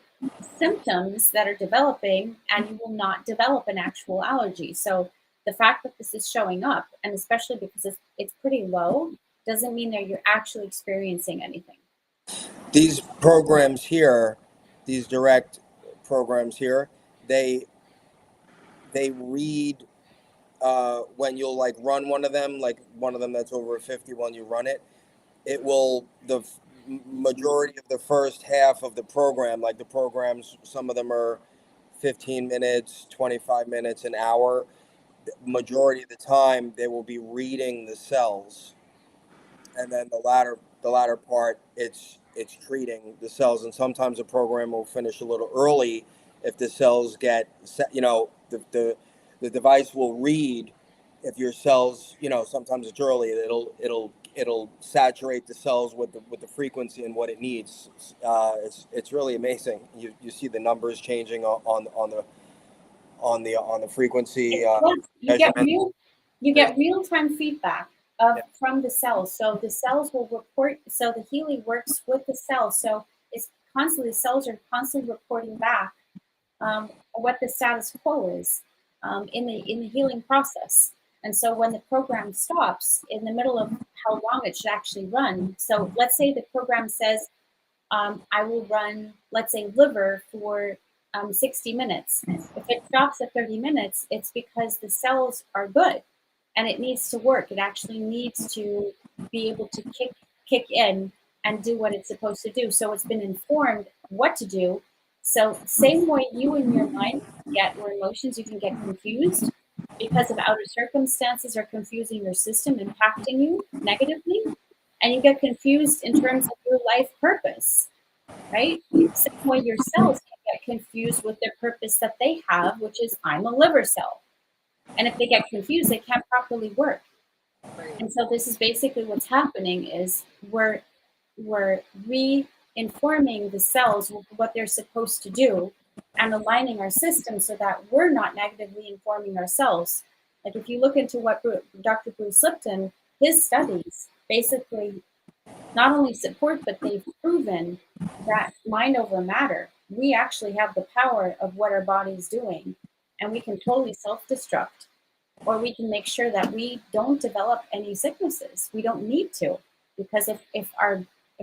symptoms that are developing, and you will not develop an actual allergy. So the fact that this is showing up, and especially because it's pretty low, doesn't mean that you're actually experiencing anything. These programs here, these direct programs here, they read when you'll like run one of them, like one of them that's over 50. When you run it, it will majority of the first half of the program, like the programs, some of them are 15 minutes, 25 minutes, an hour. The majority of the time, they will be reading the cells, and then the latter part, it's treating the cells. And sometimes the program will finish a little early if the cells get the device will read if your cells, sometimes it's early, it'll saturate the cells with the frequency and what it needs. It's really amazing. You see the numbers changing on the frequency You get measurement. real-time feedback from the cells. So the cells will report. So the Healy works with the cells. So the cells are constantly reporting back what the status quo is in the healing process. And so when the program stops in the middle of how long it should actually run. So let's say the program says, I will run, let's say, liver for 60 minutes. If it stops at 30 minutes, it's because the cells are good and it needs to work. It actually needs to be able to kick in and do what it's supposed to do. So it's been informed what to do. So same way you in your mind get or emotions, you can get confused because of outer circumstances are confusing your system, impacting you negatively, and you get confused in terms of your life purpose, right? Same way your cells can get confused with their purpose that they have, which is I'm a liver cell. And if they get confused, they can't properly work. And so this is basically what's happening is we're re-informing the cells what they're supposed to do and aligning our system so that we're not negatively informing ourselves. Like if you look into what Dr. Bruce Lipton, his studies basically not only support, but they've proven that mind over matter, we actually have the power of what our body's doing, and we can totally self-destruct, or we can make sure that we don't develop any sicknesses. We don't need to, because if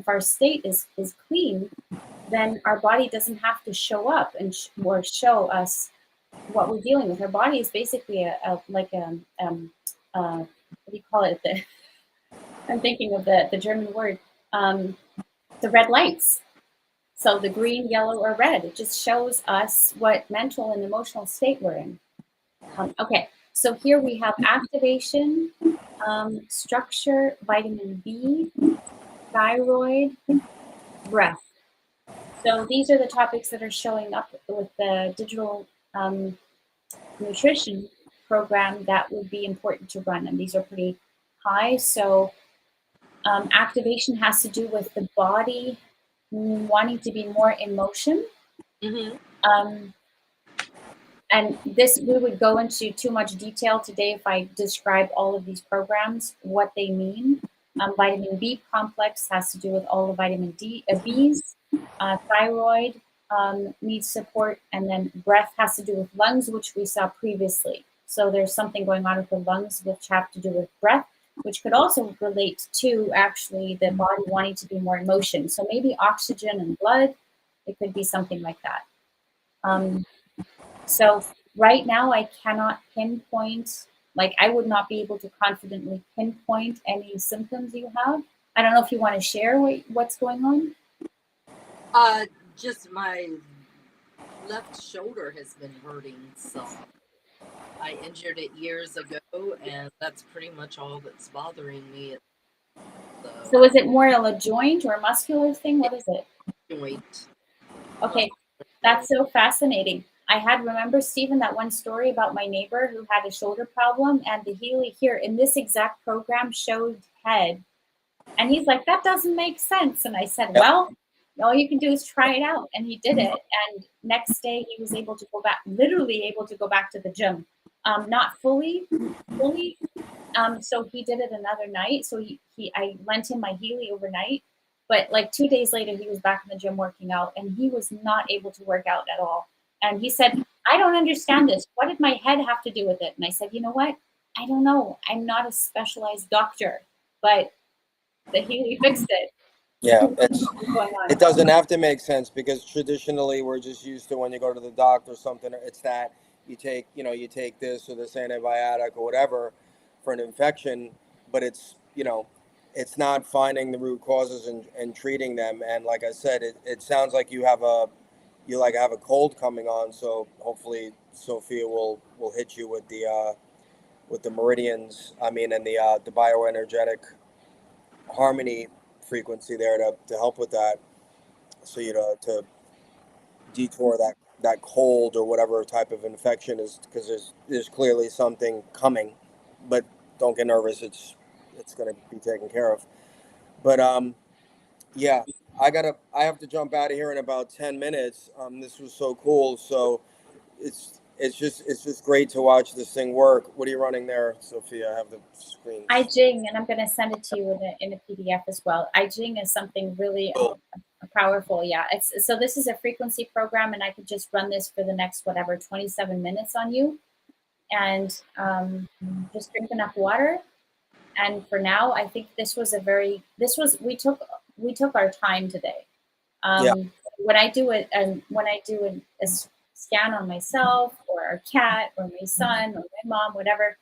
our state is clean, then our body doesn't have to show up and or show us what we're dealing with. Our body is basically what do you call it? I'm thinking of the German word, um, the red lights. So the green, yellow, or red, it just shows us what mental and emotional state we're in. Okay, so here we have activation, structure, vitamin B, thyroid, breath. So these are the topics that are showing up with the digital nutrition program that would be important to run, and these are pretty high. So activation has to do with the body wanting to be more in motion. Mm-hmm. And this, we would go into too much detail today if I describe all of these programs, what they mean. Vitamin B complex has to do with all the vitamin Bs. Thyroid needs support, and then breath has to do with lungs, which we saw previously. So there's something going on with the lungs which have to do with breath, which could also relate to actually the body wanting to be more in motion. So maybe oxygen and blood, it could be something like that. So right now, I cannot pinpoint, like I would not be able to confidently pinpoint any symptoms you have. I don't know if you want to share what's going on. Just my left shoulder has been hurting some. I injured it years ago, and that's pretty much all that's bothering me. So is it more a joint or a muscular thing? What is it? Joint. Okay, that's so fascinating. I had, remember, Stephen, that one story about my neighbor who had a shoulder problem, and the Healy here in this exact program showed head. And he's like, that doesn't make sense. And I said, well, all you can do is try it out. And he did it. And next day he was able to go back, literally able to go back to the gym. Not fully. So he did it another night. So I lent him my Healy overnight. But like 2 days later, he was back in the gym working out, and he was not able to work out at all. And he said, I don't understand this. What did my head have to do with it? And I said, you know what? I don't know. I'm not a specialized doctor, but the Healy fixed it. Yeah, it doesn't have to make sense, because traditionally we're just used to, when you go to the doctor or something, it's that you take this or this antibiotic or whatever for an infection, but it's not finding the root causes and treating them. And like I said, it sounds like you have a cold coming on, so hopefully Sophia will hit you with the meridians, and the bioenergetic harmony frequency there to help with that, so to detour that cold or whatever type of infection is, because there's clearly something coming. But don't get nervous, it's going to be taken care of. But yeah, I have to jump out of here in about 10 minutes. This was so cool. So it's just great to watch this thing work. What are you running there, Sophia? I have the screen. I Jing, and I'm going to send it to you in a PDF as well. I Jing is something really powerful. Yeah. So this is a frequency program, and I could just run this for the next, 27 minutes on you, and just drink enough water. And for now, I think we took our time today. Yeah. When I do it, and when I do a scan on myself or our cat or my son or my mom, whatever,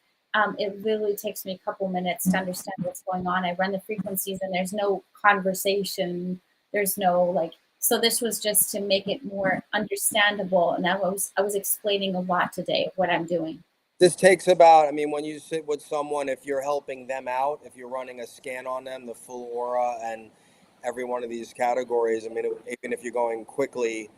it literally takes me a couple minutes to understand what's going on. I run the frequencies, and there's no conversation. There's no so this was just to make it more understandable. And I was explaining a lot today of what I'm doing. This takes about, when you sit with someone, if you're helping them out, if you're running a scan on them, the full aura and every one of these categories, even if you're going quickly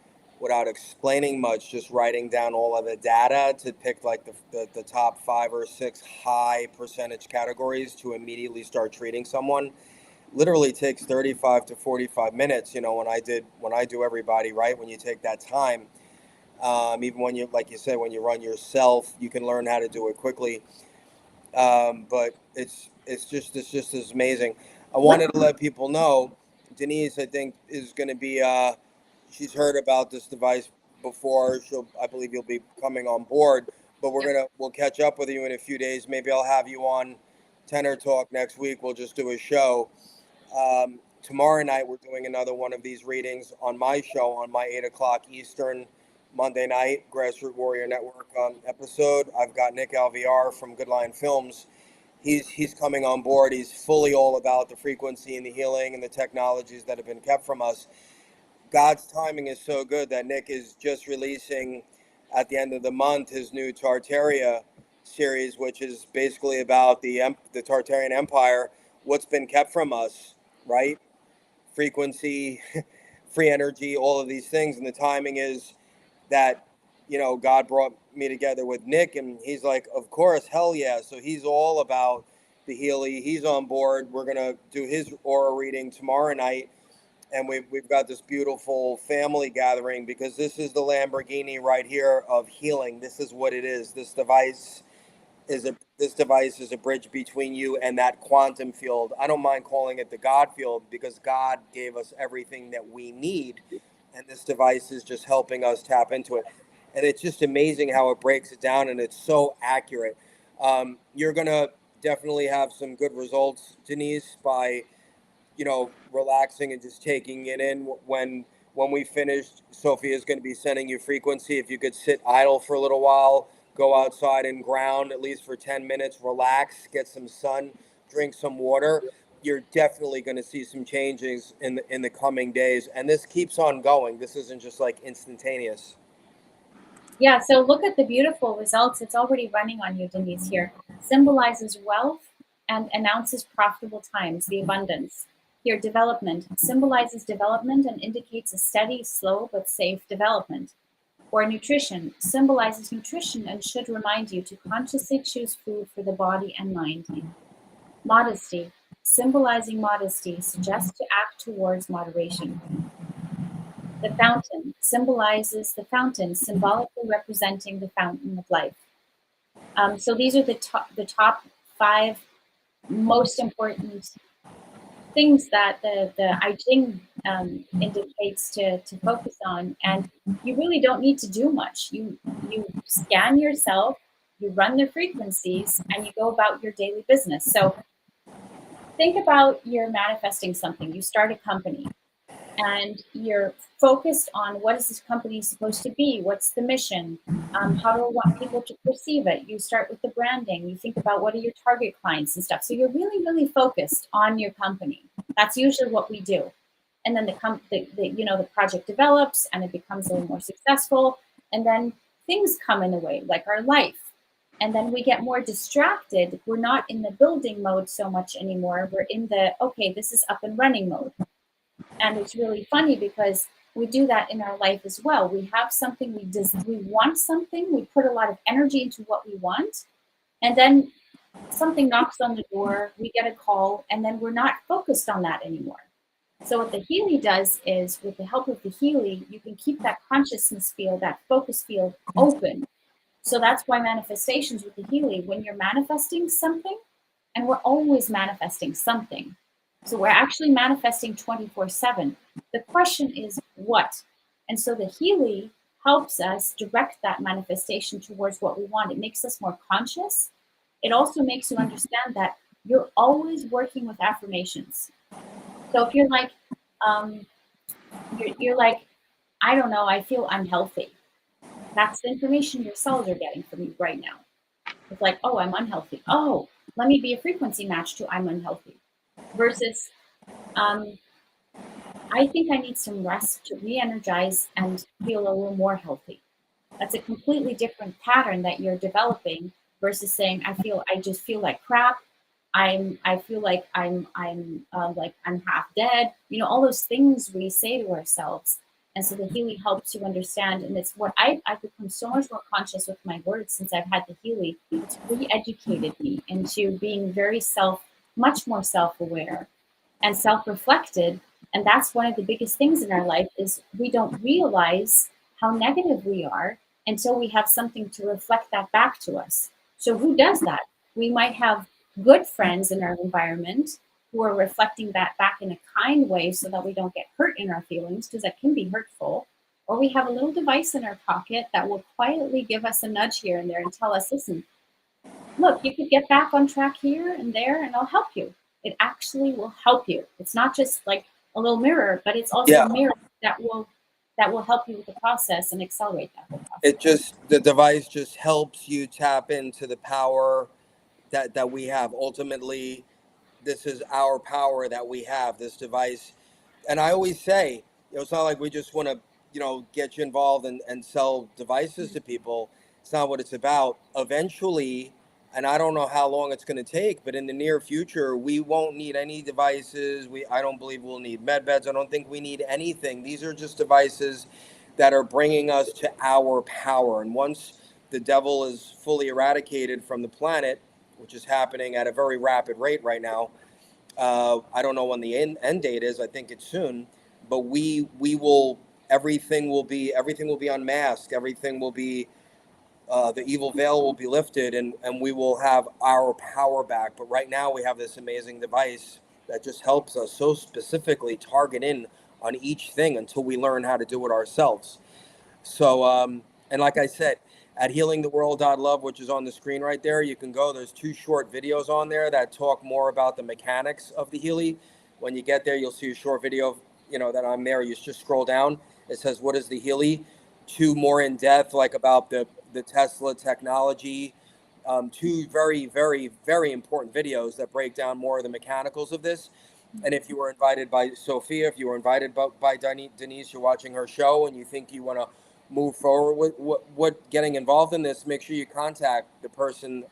without explaining much, just writing down all of the data to pick like the top 5 or 6 high percentage categories to immediately start treating someone, literally takes 35 to 45 minutes. When I do everybody, right, when you take that time, Even when you, like you said, when you run yourself, you can learn how to do it quickly. But it's just as amazing. I wanted to let people know, Denise, I think, is going to be. She's heard about this device before. I believe, you'll be coming on board. But Yep. we'll catch up with you in a few days. Maybe I'll have you on Tenor Talk next week. We'll just do a show. Tomorrow night we're doing another one of these readings on my show, on my 8 o'clock Eastern Monday night Grassroot Warrior Network episode. I've got Nick Alviar from Good Lion Films. He's coming on board. He's fully all about the frequency and the healing and the technologies that have been kept from us. God's timing is so good that Nick is just releasing at the end of the month his new Tartaria series, which is basically about the Tartarian Empire, what's been kept from us, right? Frequency, free energy, all of these things. And the timing is that, God brought me together with Nick, and he's like, of course, hell yeah. So he's all about the Healy. He's on board. We're going to do his aura reading tomorrow night. And we've got this beautiful family gathering, because this is the Lamborghini right here of healing. This is what it is. This device is a bridge between you and that quantum field. I don't mind calling it the God field, because God gave us everything that we need, and this device is just helping us tap into it. And it's just amazing how it breaks it down, and it's so accurate. You're gonna definitely have some good results, Denise, by relaxing and just taking it in. When we finish, Sophia's going to be sending you frequency. If you could sit idle for a little while, go outside and ground at least for 10 minutes, relax, get some sun, drink some water, you're definitely going to see some changes in the coming days. And this keeps on going. This isn't just like instantaneous. Yeah, so look at the beautiful results. It's already running on you, Denise, here. Symbolizes wealth and announces profitable times, the abundance. Here, development symbolizes development and indicates a steady, slow, but safe development. Or nutrition symbolizes nutrition and should remind you to consciously choose food for the body and mind. Modesty, symbolizing modesty, suggests to act towards moderation. The fountain symbolizes the fountain, symbolically representing the fountain of life. So these are the top 5 most important things that the I Ching indicates to focus on, and you really don't need to do much. You scan yourself, you run the frequencies, and you go about your daily business. So think about you're manifesting something. You start a company, and you're focused on what is this company supposed to be? What's the mission? How do I want people to perceive it? You start with the branding. You think about what are your target clients and stuff. So you're really, really focused on your company. That's usually what we do. And then the project develops and it becomes a little more successful. And then things come in the way, like our life. And then we get more distracted. We're not in the building mode so much anymore. We're in the, okay, this is up and running mode. And it's really funny because we do that in our life as well. We have something, we want something, we put a lot of energy into what we want, and then something knocks on the door, we get a call, and then we're not focused on that anymore. So what the Healy does is, with the help of the Healy, you can keep that consciousness field, that focus field open. So that's why manifestations with the Healy, when you're manifesting something, and we're always manifesting something. So we're actually manifesting 24/7. The question is what? And so the Healy helps us direct that manifestation towards what we want. It makes us more conscious. It also makes you understand that you're always working with affirmations. So if you're like, you're like, I don't know, I feel unhealthy. That's the information your cells are getting from you right now. It's like, oh, I'm unhealthy. Oh, let me be a frequency match to I'm unhealthy. Versus, I think I need some rest to re-energize and feel a little more healthy. That's a completely different pattern that you're developing versus saying, I just feel like crap. I feel like I'm half dead. You know, all those things we say to ourselves. And so the Healy helps you understand. And it's what I've become so much more conscious with my words since I've had the Healy. It's re-educated me into being much more self-aware and self-reflected. And that's one of the biggest things in our life is we don't realize how negative we are until we have something to reflect that back to us. So who does that? We might have good friends in our environment who are reflecting that back in a kind way so that we don't get hurt in our feelings, because that can be hurtful. Or we have a little device in our pocket that will quietly give us a nudge here and there and tell us, listen, look, you could get back on track here and there, and I'll help you. It actually will help you. It's not just like a little mirror, but it's also Yeah. a mirror that will help you with the process and accelerate that whole process. It just, the device just helps you tap into the power that we have. Ultimately, this is our power that we have, this device. And I always say, it's not like we just want to, get you involved and sell devices to people. It's not what it's about. Eventually, and I don't know how long it's going to take, but in the near future, we won't need any devices. I don't believe we'll need med beds. I don't think we need anything. These are just devices that are bringing us to our power. And once the devil is fully eradicated from the planet, which is happening at a very rapid rate right now, I don't know when the end date is. I think it's soon, but we will. Everything will be unmasked. Everything will be, the evil veil will be lifted, and we will have our power back. But right now we have this amazing device that just helps us so specifically target in on each thing until we learn how to do it ourselves. So, and like I said, at healingtheworld.love, which is on the screen right there, you can go. There's 2 short videos on there that talk more about the mechanics of the Healy. When you get there, you'll see a short video, that I'm there. You just scroll down. It says, "What is the Healy?" 2 more in depth, like about the Tesla technology. 2 very, very, very important videos that break down more of the mechanicals of this. And if you were invited by Sophia, if you were invited by Denise, you're watching her show and you think you want to move forward with what getting involved in this, make sure you contact the person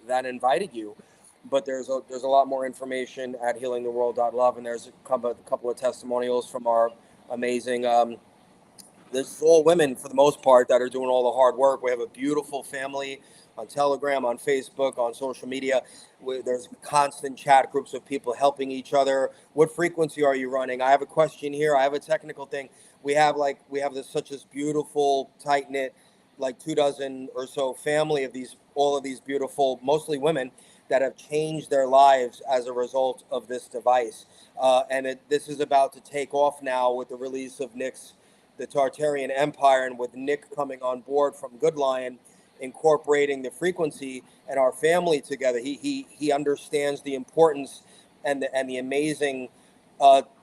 that invited you. But there's a lot more information at healingtheworld.love, and there's a couple of testimonials from our amazing. This is all women for the most part that are doing all the hard work. We have a beautiful family on Telegram, on Facebook, on social media. There's constant chat groups of people helping each other. What frequency are you running? I have a question here. I have a technical thing. We have this beautiful, tight knit, like 24 or so family of all of these beautiful, mostly women that have changed their lives as a result of this device. This is about to take off now with the release of the Tartarian Empire, and with Nick coming on board from Good Lion, incorporating the frequency and our family together. He understands the importance and the amazing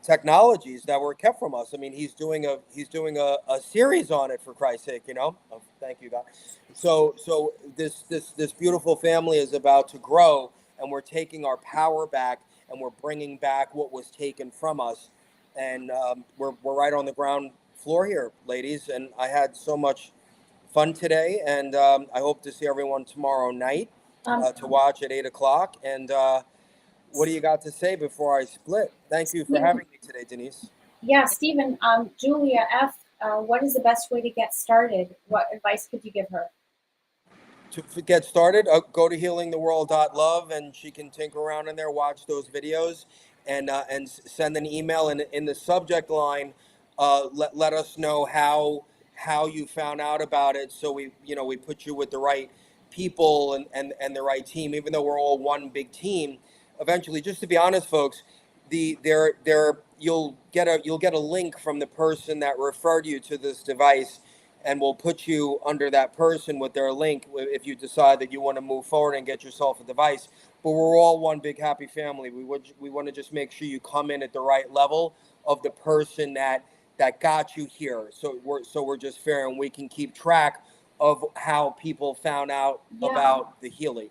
technologies that were kept from us. I mean, he's doing a series on it, for Christ's sake, Oh, thank you, God. So this beautiful family is about to grow, and we're taking our power back, and we're bringing back what was taken from us, and we're right on the ground floor here, ladies. And I had so much fun today, and I hope to see everyone tomorrow night to watch at 8:00. And what do you got to say before I split? Thank you for having me today, Denise. Yeah, Stephen, Julia F., what is the best way to get started? What advice could you give her? To get started, go to healingtheworld.love, and she can tinker around in there, watch those videos, and send an email, and in the subject line, let us know how you found out about it, so we put you with the right people and the right team. Even though we're all one big team, eventually, just to be honest, folks, you'll get a link from the person that referred you to this device, and we'll put you under that person with their link if you decide that you want to move forward and get yourself a device. But we're all one big happy family. We want to just make sure you come in at the right level of the person that got you here. So we're just fair, and we can keep track of how people found out about the Healy.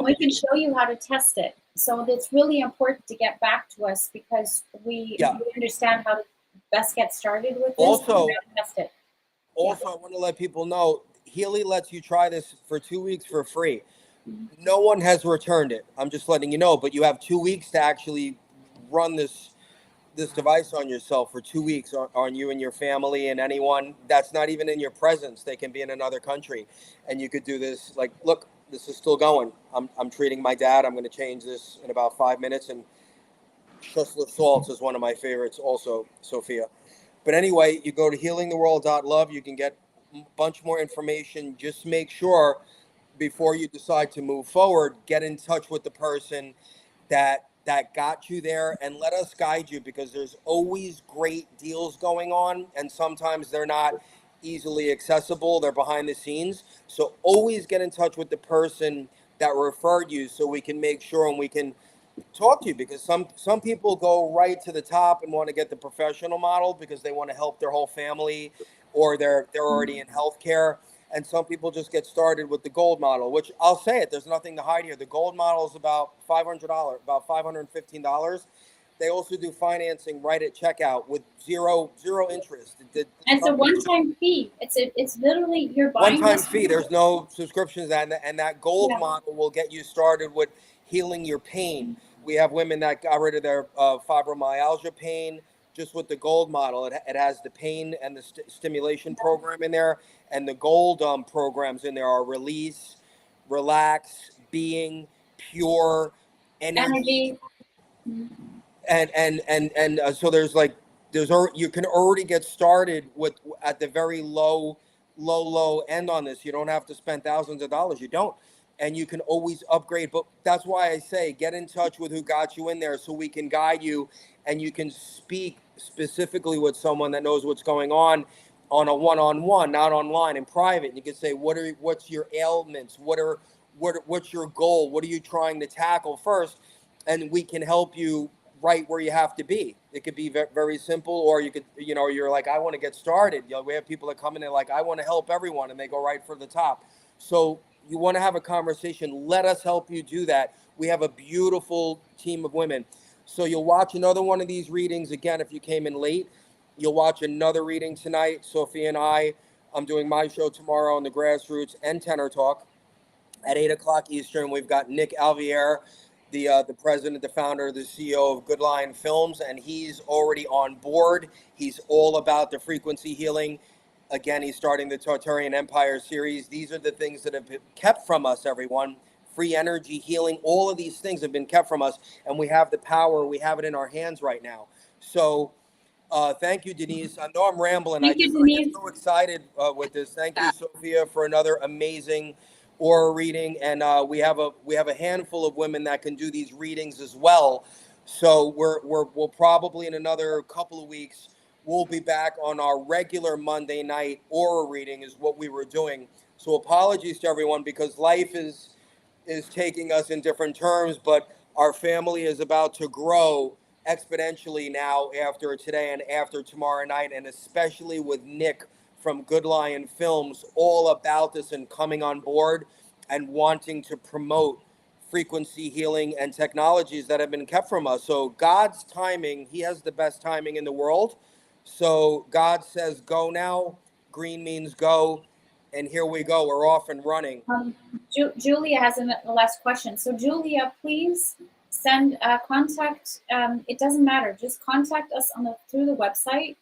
We can show you how to test it. So it's really important to get back to us, because we understand how to best get started with this. Also, test it. I want to let people know, Healy lets you try this for 2 weeks for free. No one has returned it. I'm just letting you know, but you have 2 weeks to actually run this device on yourself for 2 weeks, on you and your family, and anyone that's not even in your presence. They can be in another country, and you could do this. Like, look, this is still going. I'm treating my dad. I'm going to change this in about 5 minutes. And Schussler salts is one of my favorites also, Sophia. But anyway, you go to healingtheworld.love. You can get a bunch more information. Just make sure before you decide to move forward, get in touch with the person that got you there, and let us guide you, because there's always great deals going on, and sometimes they're not easily accessible. They're behind the scenes. So always get in touch with the person that referred you, so we can make sure and we can talk to you, because some people go right to the top and want to get the professional model because they want to help their whole family, or they're already in healthcare. And some people just get started with the gold model, which I'll say it, there's nothing to hide here. The gold model is about $500, about $515. They also do financing right at checkout with zero interest. And it's a one-time fee. It's literally, you're buying One-time this fee. There's no subscriptions, and that gold Yeah. model will get you started with healing your pain. We have women that got rid of their fibromyalgia pain just with the gold model. It has the pain and the stimulation program in there, and the gold programs in there are release, relax, being, pure, energy. energy. And so you can already get started with at the very low end on this. You don't have to spend thousands of dollars. You don't. And you can always upgrade. But that's why I say get in touch with who got you in there, so we can guide you, and you can speak specifically with someone that knows what's going on a one-on-one, not online, in private. And you can say, what's your ailments? What's your goal? What are you trying to tackle first? And we can help you right where you have to be. It could be very simple, or you could, you're like, I want to get started. We have people that come in and like, I want to help everyone, and they go right for the top. So you want to have a conversation, let us help you do that. We have a beautiful team of women. So you'll watch another one of these readings. Again, if you came in late, you'll watch another reading tonight. Sophia and I'm doing my show tomorrow on the Grassroots and Tenor Talk at 8 o'clock Eastern. We've got Nick Alvier, the president, the founder, the CEO of Good Lion Films, and he's already on board. He's all about the frequency healing. Again, he's starting the Tartarian Empire series. These are the things that have been kept from us, everyone. Free energy, healing, all of these things have been kept from us, and we have the power. We have it in our hands right now. So thank you, Denise. I know I'm rambling. Thank you, I get Denise. so excited with this. Thank you, Sophia, for another amazing aura reading. And we have a handful of women that can do these readings as well. So we'll probably in another couple of weeks, we'll be back on our regular Monday night aura reading is what we were doing. So apologies to everyone, because life is taking us in different terms, but our family is about to grow exponentially now after today and after tomorrow night, and especially with Nick from Good Lion Films all about this and coming on board and wanting to promote frequency healing and technologies that have been kept from us. So God's timing, he has the best timing in the world. So God says go now, green means go, and here we go. We're off and running. Julia has a last question. So Julia, please send contact. It doesn't matter. Just contact us through the website,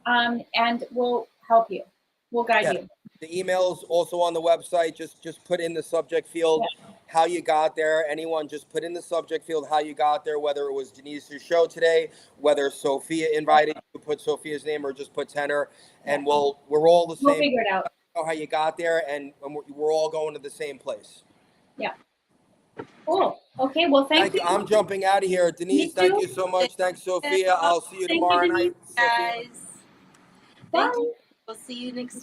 and we'll help you. We'll guide you. The email's also on the website. Just put in the subject field how you got there. Anyone, just put in the subject field how you got there, whether it was Denise's show today, whether Sophia invited you, put Sophia's name, or just put Tenor, and we're all the same. We'll figure it out. Know how you got there, and we're all going to the same place. Yeah. Cool. Okay. Well, thank you. I'm jumping out of here. Denise, thank you so much. Thanks, Sophia. I'll see you tomorrow night. Guys. Bye. We'll see you next time.